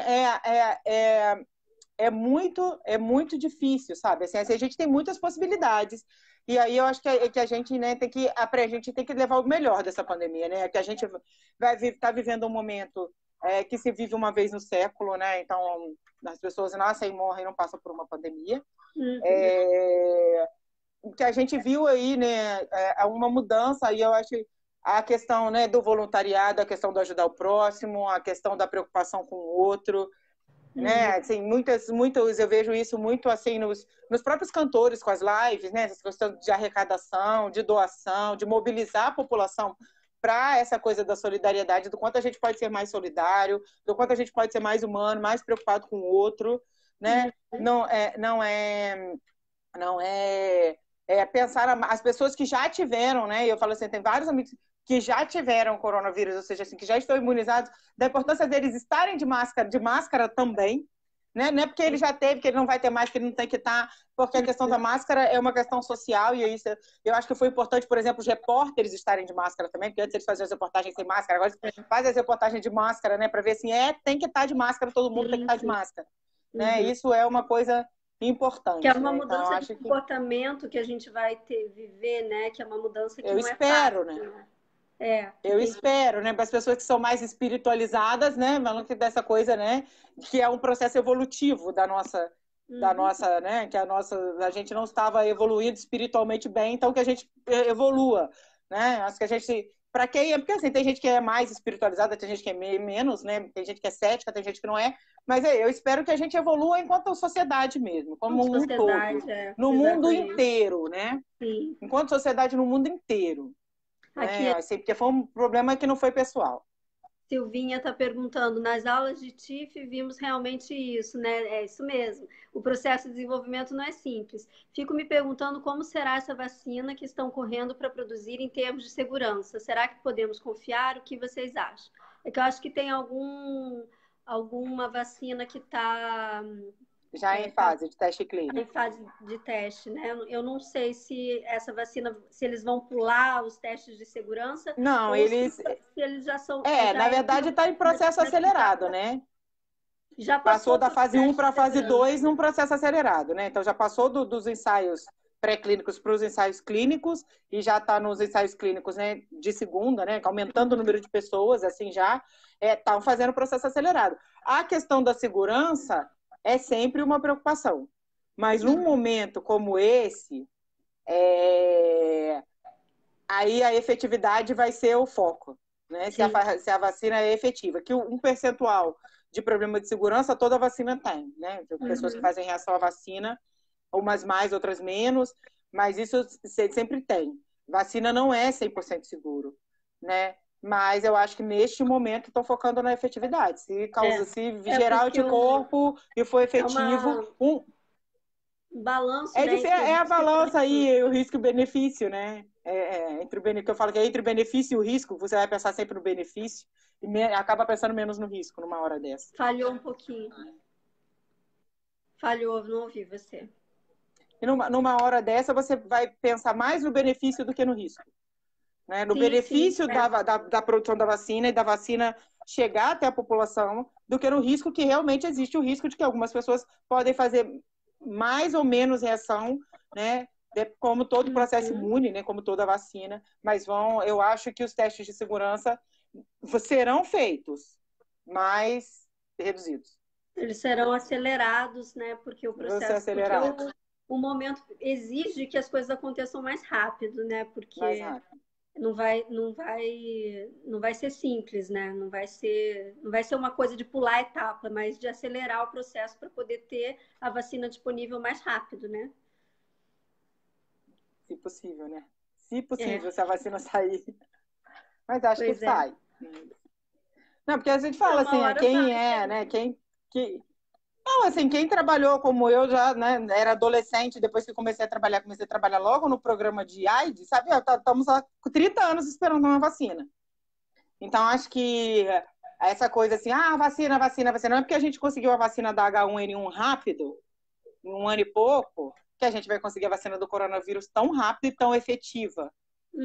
é muito difícil, sabe? Assim, a gente tem muitas possibilidades. E aí eu acho que a gente, né, a gente tem que levar o melhor dessa pandemia, né? Que a gente vai estar vivendo um momento que se vive uma vez no século, né? Então, as pessoas nascem e morrem e não passam por uma pandemia. Que a gente viu aí, né, uma mudança, e eu acho a questão, né, do voluntariado, a questão do ajudar o próximo, a questão da preocupação com o outro, né? Assim, muitos eu vejo isso muito assim nos próprios cantores com as lives, né? Essa questão de arrecadação, de doação, de mobilizar a população para essa coisa da solidariedade, do quanto a gente pode ser mais solidário, do quanto a gente pode ser mais humano, mais preocupado com o outro, né? Não é pensar as pessoas que já tiveram, né? Eu falo assim, tem vários amigos que já tiveram coronavírus, ou seja, assim, que já estão imunizados, da importância deles estarem de máscara também, né? Não é porque ele já teve, que ele não vai ter mais, que ele não tem que estar, porque a questão da máscara é uma questão social, e isso eu acho que foi importante, por exemplo, os repórteres estarem de máscara também, porque antes eles faziam as reportagens sem máscara, agora eles fazem as reportagens de máscara, né? Para ver assim, tem que estar de máscara, todo mundo tem que estar de máscara. Né? Isso é uma coisa importante. Que é uma né? mudança então, de comportamento que a gente vai viver, né? Que é uma mudança que eu não espero, é fácil, né? Eu espero, né? Para as pessoas que são mais espiritualizadas, né? Falando que dessa coisa, né? Que é um processo evolutivo da nossa, né? Que a gente não estava evoluindo espiritualmente bem, então que a gente evolua, né? Acho que a gente, para quem é, porque assim tem gente que é mais espiritualizada, tem gente que é menos, né? Tem gente que é cética, tem gente que não é, mas eu espero que a gente evolua enquanto sociedade mesmo, como um todo, no mundo inteiro, né? Sim. Enquanto sociedade no mundo inteiro. Aqui assim, porque foi um problema que não foi pessoal. Silvinha está perguntando, nas aulas de TIF vimos realmente isso, né? É isso mesmo. O processo de desenvolvimento não é simples. Fico me perguntando como será essa vacina que estão correndo para produzir em termos de segurança. Será que podemos confiar? O que vocês acham? É que eu acho que tem alguma vacina que está já em fase de teste clínico. Em fase de teste, né? Eu não sei se essa vacina, se eles vão pular os testes de segurança. Não, ou eles. Se eles já são. Na verdade, está em processo acelerado, né? Já passou da fase 1 para a fase 2 num processo acelerado, né? Então já passou dos ensaios pré-clínicos para os ensaios clínicos e já está nos ensaios clínicos, né, de segunda, né, aumentando o número de pessoas, assim já estão fazendo o processo acelerado. A questão da segurança é sempre uma preocupação, mas num momento como esse, aí a efetividade vai ser o foco, né? Se a vacina é efetiva, que um percentual de problema de segurança toda vacina tem, né? Pessoas que fazem reação à vacina, umas mais, outras menos, mas isso sempre tem. Vacina não é 100% seguro, né? Mas eu acho que neste momento estão focando na efetividade. Se gerar anticorpo e for efetivo, um balanço, a balança aí, o risco e o benefício, né? Entre o benefício, que eu falo que é entre o benefício e o risco, você vai pensar sempre no benefício e acaba pensando menos no risco numa hora dessa. Falhou um pouquinho. Falhou, não ouvi você. E numa hora dessa, você vai pensar mais no benefício do que no risco. Né? No benefício da produção da vacina e da vacina chegar até a população, do que no risco que realmente existe o risco de que algumas pessoas podem fazer mais ou menos reação, né? Como todo processo imune, né? Como toda vacina, mas eu acho que os testes de segurança serão feitos, mas reduzidos. Eles serão acelerados, né? Porque o processo, o momento exige que as coisas aconteçam mais rápido, né? Porque mais rápido. Não vai ser simples, né? Não vai ser uma coisa de pular a etapa, mas de acelerar o processo para poder ter a vacina disponível mais rápido, né? Se possível, né? Se possível, se a vacina sair. Mas acho que sai. Não, porque a gente fala assim, Não, assim, quem trabalhou como eu já, né, era adolescente, depois que comecei a trabalhar logo no programa de AIDS, sabe? Estamos há 30 anos esperando uma vacina. Então, acho que essa coisa assim, vacina, não é porque a gente conseguiu a vacina da H1N1 rápido, em 1 ano e pouco, que a gente vai conseguir a vacina do coronavírus tão rápido e tão efetiva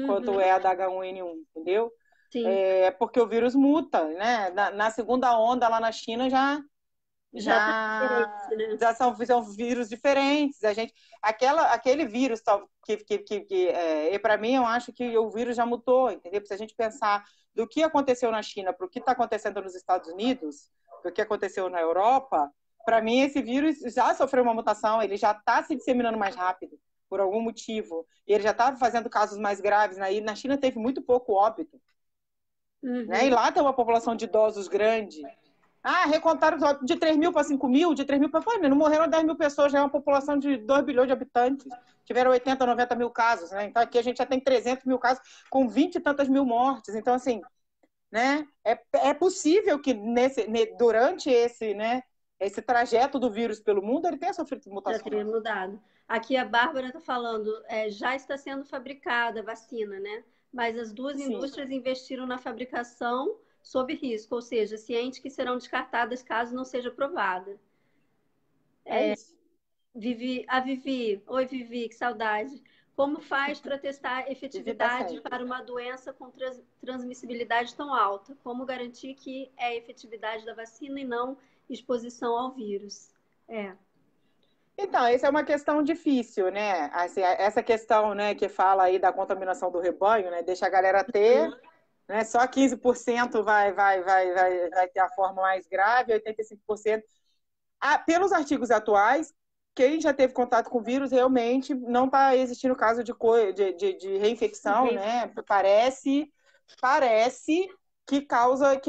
quanto é a da H1N1, entendeu? Sim. Porque o vírus muta, né? Na segunda onda lá na China já são vírus diferentes. Aquele vírus que para mim eu acho que o vírus já mudou, entendeu? Se a gente pensar do que aconteceu na China para o que está acontecendo nos Estados Unidos, do que aconteceu na Europa, para mim esse vírus já sofreu uma mutação, ele já está se disseminando mais rápido por algum motivo, e ele já está fazendo casos mais graves. Na China teve muito pouco óbito, né? E lá tem uma população de idosos grande. Recontaram de 3 mil para 5 mil, de 3 mil para... não morreram 10 mil pessoas, já é uma população de 2 bilhões de habitantes. Tiveram 80, 90 mil casos, né? Então aqui a gente já tem 300 mil casos com 20 e tantas mil mortes. Então, assim, né? É possível que durante esse trajeto do vírus pelo mundo, ele tenha sofrido mutações. Já teria mudado. Aqui a Bárbara está falando, já está sendo fabricada a vacina, né? Mas as duas indústrias investiram na fabricação sob risco, ou seja, ciente que serão descartadas caso não seja aprovada. É isso. Vivi. Oi, Vivi, que saudade. Como faz para testar Vivi tá efetividade sempre. para uma doença com transmissibilidade tão alta? Como garantir que é a efetividade da vacina e não exposição ao vírus? Então, essa é uma questão difícil, né? Assim, essa questão, né, que fala aí da contaminação do rebanho, né, deixa a galera ter, né, só 15% vai ter a forma mais grave, 85%. Pelos artigos atuais, quem já teve contato com o vírus realmente não está existindo caso de reinfecção, né? Parece que causa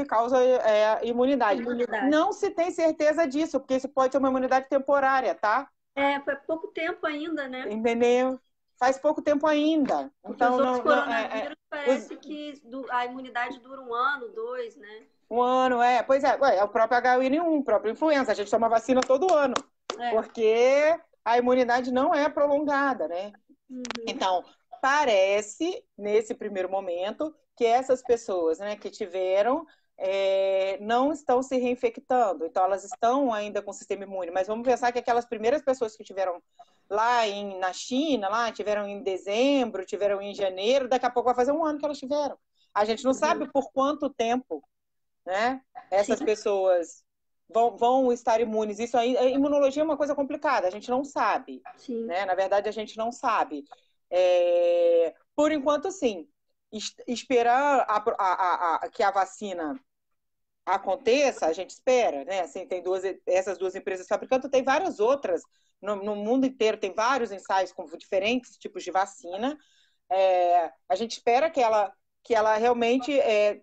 imunidade. Não se tem certeza disso, porque isso pode ser uma imunidade temporária, tá? Foi pouco tempo ainda, né? Entendeu? Faz pouco tempo ainda. Porque Então, os outros coronavírus parece que a imunidade dura 1 ano, 2, né? 1 ano, pois é o próprio H1N1, o próprio influenza, a gente toma vacina todo ano, porque a imunidade não é prolongada, né? Então, parece, nesse primeiro momento, que essas pessoas, né, que tiveram, não estão se reinfectando, então elas estão ainda com o sistema imune, mas vamos pensar que aquelas primeiras pessoas que tiveram lá na China, lá tiveram em dezembro, tiveram em janeiro, daqui a pouco vai fazer 1 ano que elas tiveram. A gente não sabe por quanto tempo, né, essas pessoas vão estar imunes. Isso aí, a imunologia é uma coisa complicada, a gente não sabe. Né? Na verdade, a gente não sabe. Por enquanto, sim. Esperar que a vacina aconteça, a gente espera, né? Assim, tem essas duas empresas fabricantes, tem várias outras no mundo inteiro, tem vários ensaios com diferentes tipos de vacina. A gente espera que ela realmente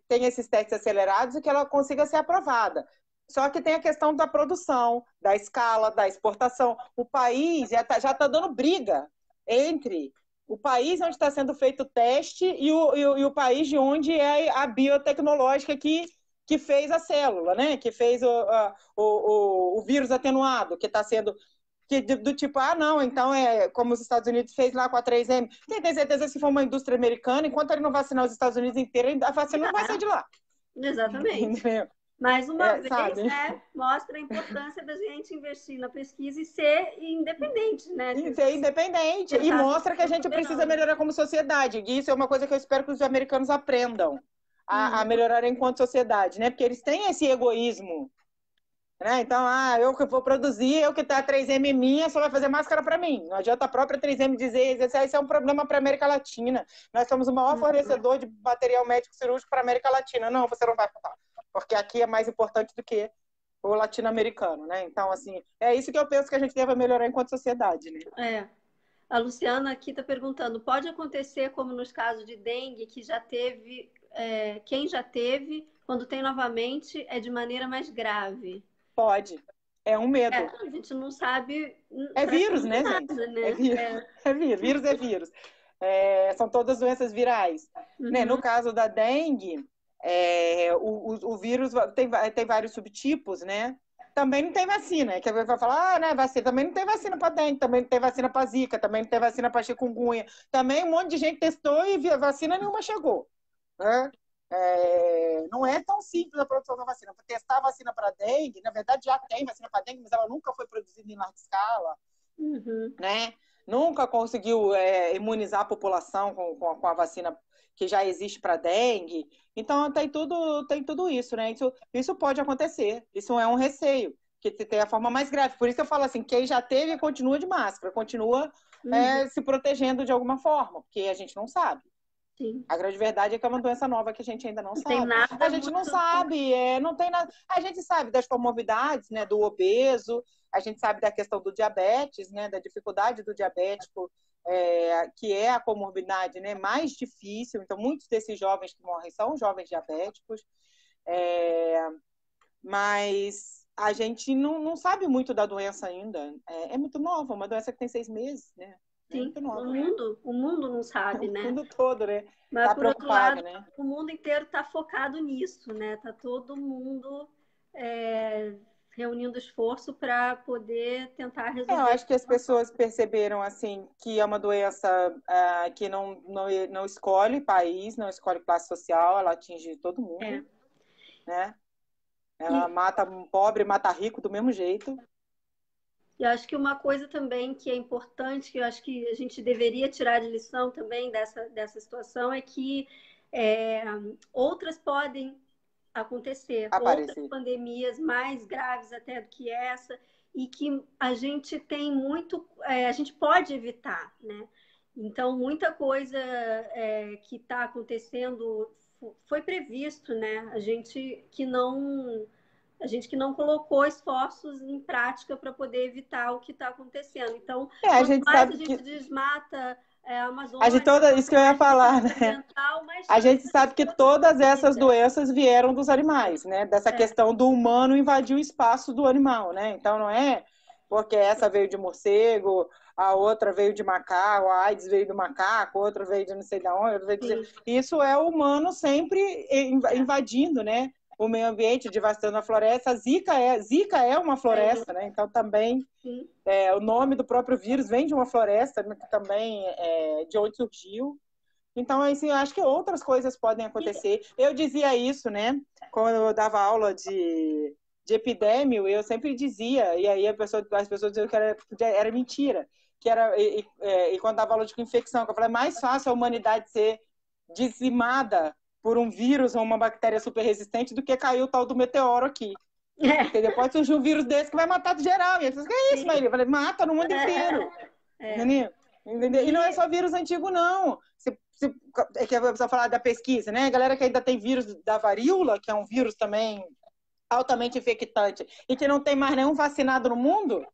tenha esses testes acelerados e que ela consiga ser aprovada. Só que tem a questão da produção, da escala, da exportação. O país já está dando briga entre o país onde está sendo feito o teste e o país de onde é a biotecnológica que fez a célula, né? Que fez o vírus atenuado, que está sendo... do tipo, não, então como os Estados Unidos fez lá com a 3M. Quem tem certeza que se for uma indústria americana, enquanto ele não vacinar os Estados Unidos inteiros, a vacina não vai sair de lá. Exatamente. Entendeu? Mais uma vez, né, mostra a importância da gente investir na pesquisa e ser independente, né? E ser independente. E mostra que a gente precisa melhorar como sociedade. E isso é uma coisa que eu espero que os americanos aprendam a melhorar enquanto sociedade, né? Porque eles têm esse egoísmo. Né? Então, eu que vou produzir, eu que tá a 3M minha, só vai fazer máscara para mim. Não adianta a própria 3M dizer, isso é um problema para a América Latina. Nós somos o maior fornecedor de material médico cirúrgico para a América Latina. Não, você não vai falar. Porque aqui é mais importante do que o latino-americano, né? Então, assim, é isso que eu penso que a gente deve melhorar enquanto sociedade, né? A Luciana aqui está perguntando, pode acontecer como nos casos de dengue, que já teve, quem já teve, quando tem novamente, é de maneira mais grave? Pode. É um medo. A gente não sabe... É vírus, né, gente? Né? É vírus. Vírus é vírus. São todas doenças virais. Né? No caso da dengue, o vírus tem vários subtipos, né? Também não tem vacina. Que vai falar, né, vacina. Também não tem vacina para dengue, também não tem vacina para zika, também não tem vacina para chikungunya. Também um monte de gente testou e vacina nenhuma chegou. Né? Não é tão simples a produção da vacina. Para testar a vacina para dengue, na verdade já tem vacina para dengue, mas ela nunca foi produzida em larga escala. Né? Nunca conseguiu imunizar a população com a vacina que já existe para dengue. Então, tem tudo isso, né? Isso pode acontecer. Isso é um receio, que tem a forma mais grave. Por isso que eu falo assim, quem já teve, continua de máscara, continua se protegendo de alguma forma, porque a gente não sabe. Sim. A grande verdade é que é uma doença nova que a gente ainda não sabe. Tem nada a gente não sabe, não tem nada. A gente sabe das comorbidades, né, do obeso, a gente sabe da questão do diabetes, né, da dificuldade do diabético, que é a comorbidade, né, mais difícil. Então, muitos desses jovens que morrem são jovens diabéticos, mas a gente não sabe muito da doença ainda. É muito nova, uma doença que tem 6 meses, né? Sim, o mundo não sabe, né? O mundo todo, né? Mas, tá por outro lado, né? o mundo inteiro está focado nisso, né? Tá todo mundo reunindo esforço para poder tentar resolver. Eu acho que as pessoas perceberam, assim, que é uma doença que não escolhe país, não escolhe classe social, ela atinge todo mundo, né? Ela mata pobre, mata rico do mesmo jeito. E eu acho que uma coisa também que é importante, que eu acho que a gente deveria tirar de lição também dessa situação, é que é, outras podem acontecer, outras Aparecer. pandemias mais graves até do que essa, e que a gente tem muito, a gente pode evitar, né? Então, muita coisa que está acontecendo foi previsto, né? A gente que não colocou esforços em prática para poder evitar o que está acontecendo. Então, A quanto gente mais a sabe gente que desmata a a gente Amazônia, toda isso quanto que eu ia mais falar, licença né? ambiental, mais A chance gente sabe que dessas coisas todas essas acontecerem. doenças vieram dos animais, né? Dessa É, questão do humano invadir o espaço do animal, né? Então não é porque essa veio de morcego, a outra veio de macaco, a AIDS veio do macaco, outra veio de não sei de onde, outra veio de... sim, Isso é o humano sempre invadindo, né? O meio ambiente, devastando a floresta. Zika é uma floresta, né? Então também sim. o nome do próprio vírus vem de uma floresta, né? Que também é de onde surgiu. Então, assim, eu acho que outras coisas podem acontecer. Eu dizia isso, né? Quando eu dava aula de epidêmio, eu sempre dizia, e aí as pessoas diziam que era mentira. Que era, e quando dava aula de infecção, que eu falei, mais fácil a humanidade ser dizimada por um vírus ou uma bactéria super resistente do que cair o tal do meteoro aqui. Entendeu? Pode surgir um vírus desse que vai matar de geral. E eu falei, que é isso, Maíra? Eu falei, mata no mundo inteiro. Entendeu? E não é só vírus antigo, não. É que a pessoa falar da pesquisa, né? A galera que ainda tem vírus da varíola, que é um vírus também altamente infectante, e que não tem mais nenhum vacinado no mundo,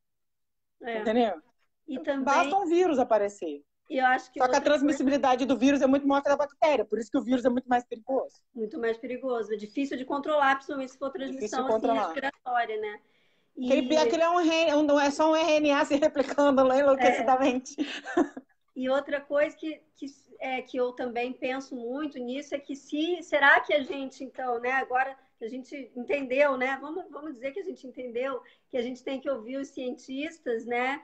entendeu? E também, Basta um vírus aparecer. eu acho que Só que a outra coisa transmissibilidade do vírus é muito maior que a da bactéria, por isso que o vírus é muito mais perigoso. muito mais perigosa, difícil de controlar, principalmente se for Difícil de transmissão assim controlar. respiratória, né? Aquele não é só um RNA se replicando lá enlouquecidamente. E outra coisa que eu também penso muito nisso é que será que a gente, então, né, agora a gente entendeu, né? Vamos dizer que a gente entendeu que a gente tem que ouvir os cientistas, né?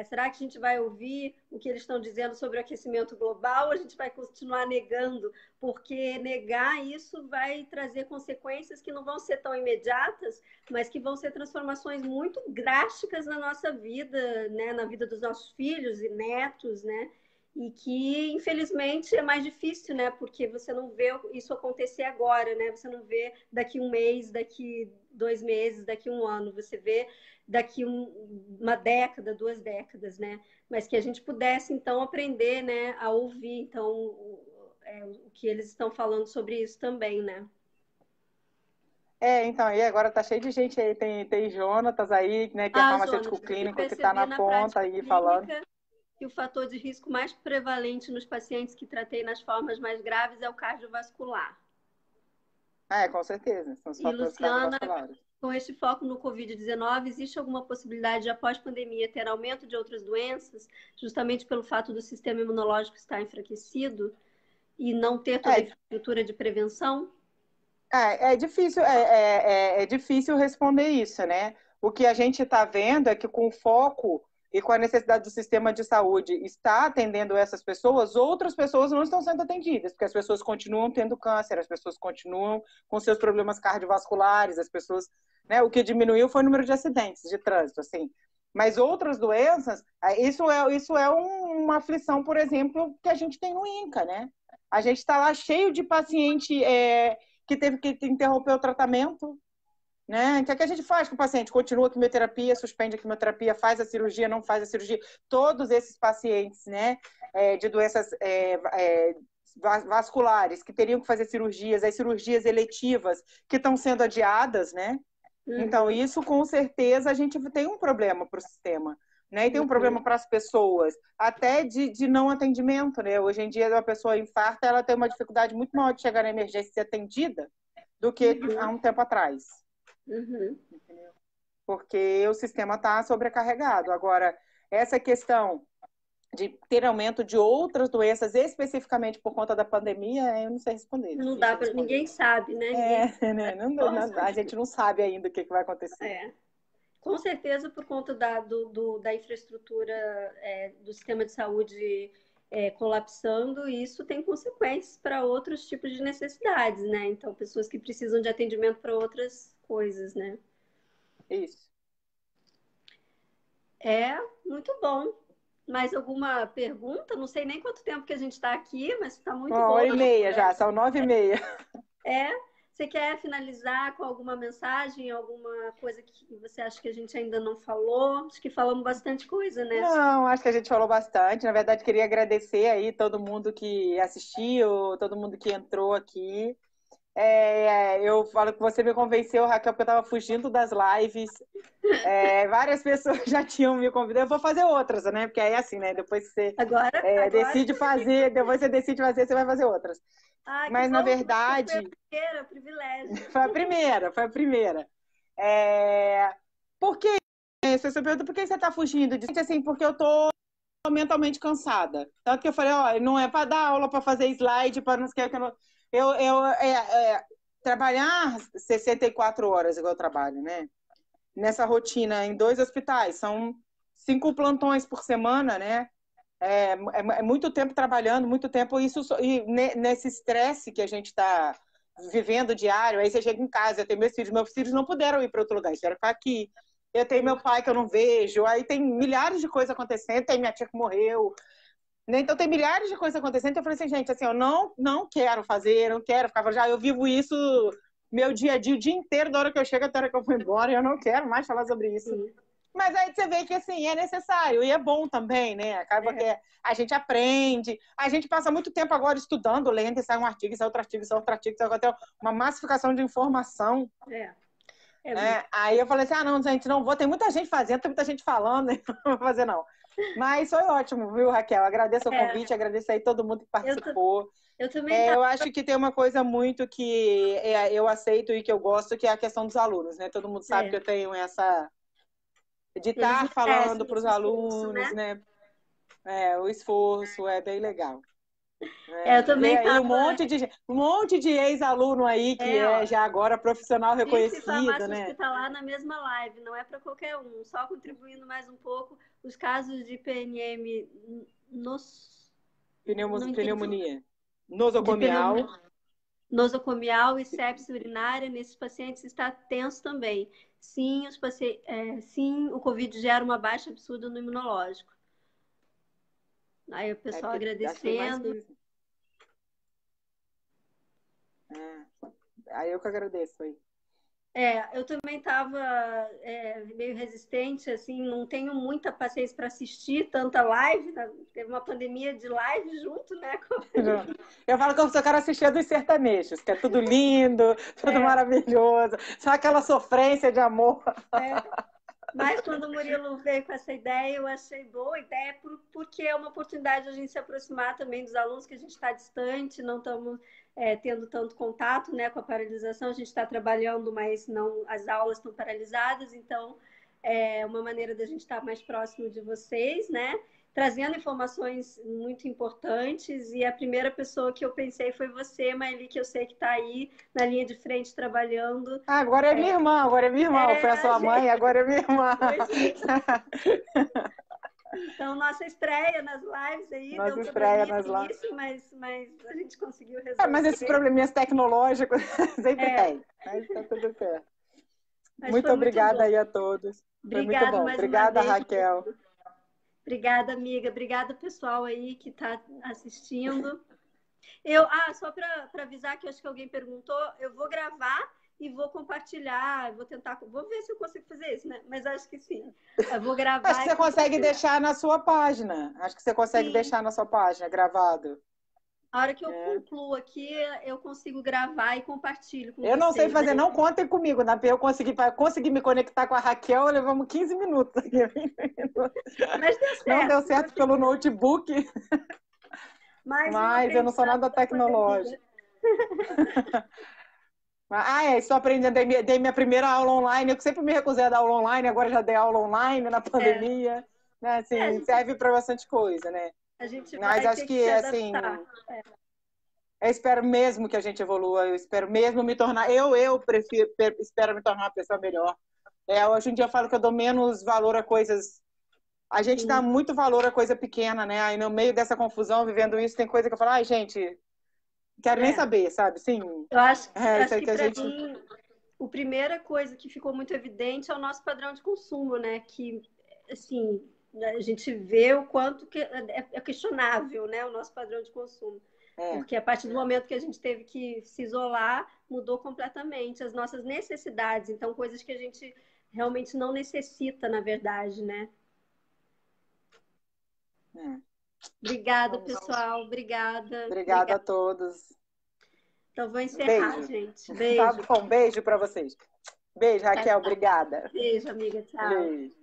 Será que a gente vai ouvir o que eles estão dizendo sobre o aquecimento global ou a gente vai continuar negando? Porque negar isso vai trazer consequências que não vão ser tão imediatas, mas que vão ser transformações muito drásticas na nossa vida, né? Na vida dos nossos filhos e netos, né? E que, infelizmente, é mais difícil, né? Porque você não vê isso acontecer agora, né? Você não vê daqui um mês, daqui 2 meses, daqui um ano. Você vê daqui uma década, 2 décadas, né? Mas que a gente pudesse, então, aprender, né? A ouvir, então, o que eles estão falando sobre isso também, né? Então, e agora tá cheio de gente aí, tem Jonatas aí, né, que é farmacêutico Jonas, eu clínico, que tá percebi na na ponta prática aí falando. clínica que o fator de risco mais prevalente nos pacientes que tratei nas formas mais graves é o cardiovascular. Com certeza, são os E, fatores Luciana, cardiovasculares. com este foco no Covid-19, existe alguma possibilidade de, após pandemia, ter aumento de outras doenças, justamente pelo fato do sistema imunológico estar enfraquecido e não ter toda a É, infraestrutura de prevenção? é difícil responder isso, né? O que a gente está vendo é que com o foco e com a necessidade do sistema de saúde estar atendendo essas pessoas, outras pessoas não estão sendo atendidas, porque as pessoas continuam tendo câncer, as pessoas continuam com seus problemas cardiovasculares, as pessoas, né? O que diminuiu foi o número de acidentes de trânsito, assim. Mas outras doenças, isso é uma aflição, por exemplo, que a gente tem no INCA, né? A gente está lá cheio de paciente que teve que interromper o tratamento, né? O que é que a gente faz com o paciente? Continua a quimioterapia, suspende a quimioterapia, faz a cirurgia, não faz a cirurgia. Todos esses pacientes, né, de doenças vasculares que teriam que fazer cirurgias, as cirurgias eletivas que estão sendo adiadas, né? Então, isso com certeza a gente tem um problema para o sistema. Né? E tem um problema para as pessoas, até de não atendimento. Né? Hoje em dia, uma pessoa infarta, ela tem uma dificuldade muito maior de chegar na emergência e ser atendida do que há um tempo atrás. Entendeu? Porque o sistema está sobrecarregado. Agora, essa questão de ter aumento de outras doenças, especificamente por conta da pandemia, eu não sei responder. Não dá para ninguém sabe, né? Né? A gente não sabe ainda o que vai acontecer. Com certeza, por conta da infraestrutura do sistema de saúde colapsando, isso tem consequências para outros tipos de necessidades, né? Então, pessoas que precisam de atendimento para outras coisas, né? Isso. É, muito bom. Mais alguma pergunta? Não sei nem quanto tempo que a gente está aqui, mas está muito Uma boa hora e a meia já, conversa. são 9h30. É, você quer finalizar com alguma mensagem, alguma coisa que você acha que a gente ainda não falou? Acho que falamos bastante coisa, né? Não, acho que a gente falou bastante. Na verdade, queria agradecer aí todo mundo que assistiu, todo mundo que entrou aqui. Eu falo que você me convenceu, Raquel, porque eu estava fugindo das lives. Várias pessoas já tinham me convidado. Eu vou fazer outras, né? Porque aí é assim, né? Depois que você Agora, decide fazer, depois você decide fazer, você vai fazer outras. que Mas, na bom, você foi a verdade, primeira, privilégio. foi a primeira, foi a primeira. Por que? Você se pergunta por que você está fugindo disso? Assim, porque eu tô mentalmente cansada. Tanto que eu falei, ó, não é para dar aula, para fazer slide, para não sei o que. Trabalhar 64 horas igual eu trabalho, né? Nessa rotina em 2 hospitais, são 5 plantões por semana, né? É muito tempo trabalhando, muito tempo e nesse estresse que a gente está vivendo diário. Aí você chega em casa, eu tenho meus filhos não puderam ir para outro lugar, eles tiveram que ficar aqui. Eu tenho meu pai que eu não vejo, aí tem milhares de coisas acontecendo, tem minha tia que morreu, né? Então tem milhares de coisas acontecendo. Eu falei assim, gente, assim, eu não quero fazer, não quero ficar. Já eu vivo isso meu dia a dia, o dia inteiro, da hora que eu chego até a hora que eu vou embora, e eu não quero mais falar sobre isso. Sim. Mas aí você vê que assim, é necessário e é bom também, né? Acaba que a gente aprende, a gente passa muito tempo agora estudando, lendo, e sai um artigo, sai outro artigo, sai outro artigo, sai até uma massificação de informação. Aí eu falei assim, não, gente, não vou, tem muita gente fazendo, tem muita gente falando, não vou fazer não. Mas foi ótimo, viu, Raquel? Agradeço o convite, agradeço aí todo mundo que participou. Eu também eu acho que tem uma coisa muito que eu aceito e que eu gosto, que é a questão dos alunos, né? Todo mundo sabe que eu tenho essa de estar falando para os alunos, né? O esforço é bem legal. Eu também e aí tava... um monte de ex-aluno aí que já agora profissional reconhecido, né? Hospitalar na mesma live, não é para qualquer um, só contribuindo mais um pouco os casos de PNM pneumonia nosocomial. Nosocomial e sepse urinária, nesses pacientes está tenso também. Sim, sim, o Covid gera uma baixa absurda no imunológico. Aí o pessoal agradecendo. Aí eu que agradeço aí. Eu também estava meio resistente, assim, não tenho muita paciência para assistir tanta live, né? Teve uma pandemia de live junto, né? Eu falo que eu só quero assistir dos sertanejos, que é tudo lindo, tudo maravilhoso, só aquela sofrência de amor. Mas quando o Murilo veio com essa ideia, eu achei boa ideia, porque é uma oportunidade de a gente se aproximar também dos alunos, que a gente está distante, não estamos tendo tanto contato, né, com a paralisação. A gente está trabalhando, mas não, as aulas estão paralisadas, então é uma maneira da gente estar mais próximo de vocês, né? Trazendo informações muito importantes, e a primeira pessoa que eu pensei foi você, Maeli, que eu sei que está aí na linha de frente trabalhando. Agora é minha irmã, foi a sua mãe, agora é minha irmã. Então, nossa estreia nas lives aí, nossa deu estreia nas lives. mas a gente conseguiu resolver. Mas esses probleminhas tecnológicos sempre tem, mas tá tudo certo. Muito obrigada aí a todos. Foi muito bom. Obrigada, Raquel. Obrigada, amiga. Obrigada, pessoal aí que está assistindo. Só para avisar, que eu acho que alguém perguntou, eu vou gravar e vou compartilhar, vou ver se eu consigo fazer isso, né? Mas acho que sim. Eu vou gravar. Acho que você consegue deixar na sua página. Acho que você consegue deixar na sua página gravado. A hora que eu concluo aqui, eu consigo gravar e compartilho com vocês. Eu não sei fazer, não contem comigo, né? Para conseguir me conectar com a Raquel, levamos 15 minutos aqui. Mas deu certo. Não deu certo pelo notebook. Mas eu não sou nada tecnológica. Estou aprendendo, dei minha primeira aula online. Eu sempre me recusei a dar aula online, agora já dei aula online na pandemia. Né? Assim, serve para bastante coisa, né? Mas acho que assim, eu espero mesmo que a gente evolua, eu espero mesmo me tornar, espero me tornar uma pessoa melhor. Hoje em dia eu falo que eu dou menos valor a coisas. A gente dá muito valor a coisa pequena, né? Aí no meio dessa confusão, vivendo isso, tem coisa que eu falo, gente, quero nem saber, sabe? Sim. Eu acho que pra mim, a primeira coisa que ficou muito evidente é o nosso padrão de consumo, né? Que assim, a gente vê o quanto que é questionável, né, o nosso padrão de consumo. Porque a partir do momento que a gente teve que se isolar, mudou completamente as nossas necessidades. Então, coisas que a gente realmente não necessita, na verdade, né? Obrigada, pessoal. Obrigada. Obrigada a todos. Então, vou encerrar, Beijo. gente. Tá Beijo. bom, beijo para vocês. Beijo, Raquel. Tchau. Obrigada. Beijo, amiga. Tchau. Beijo.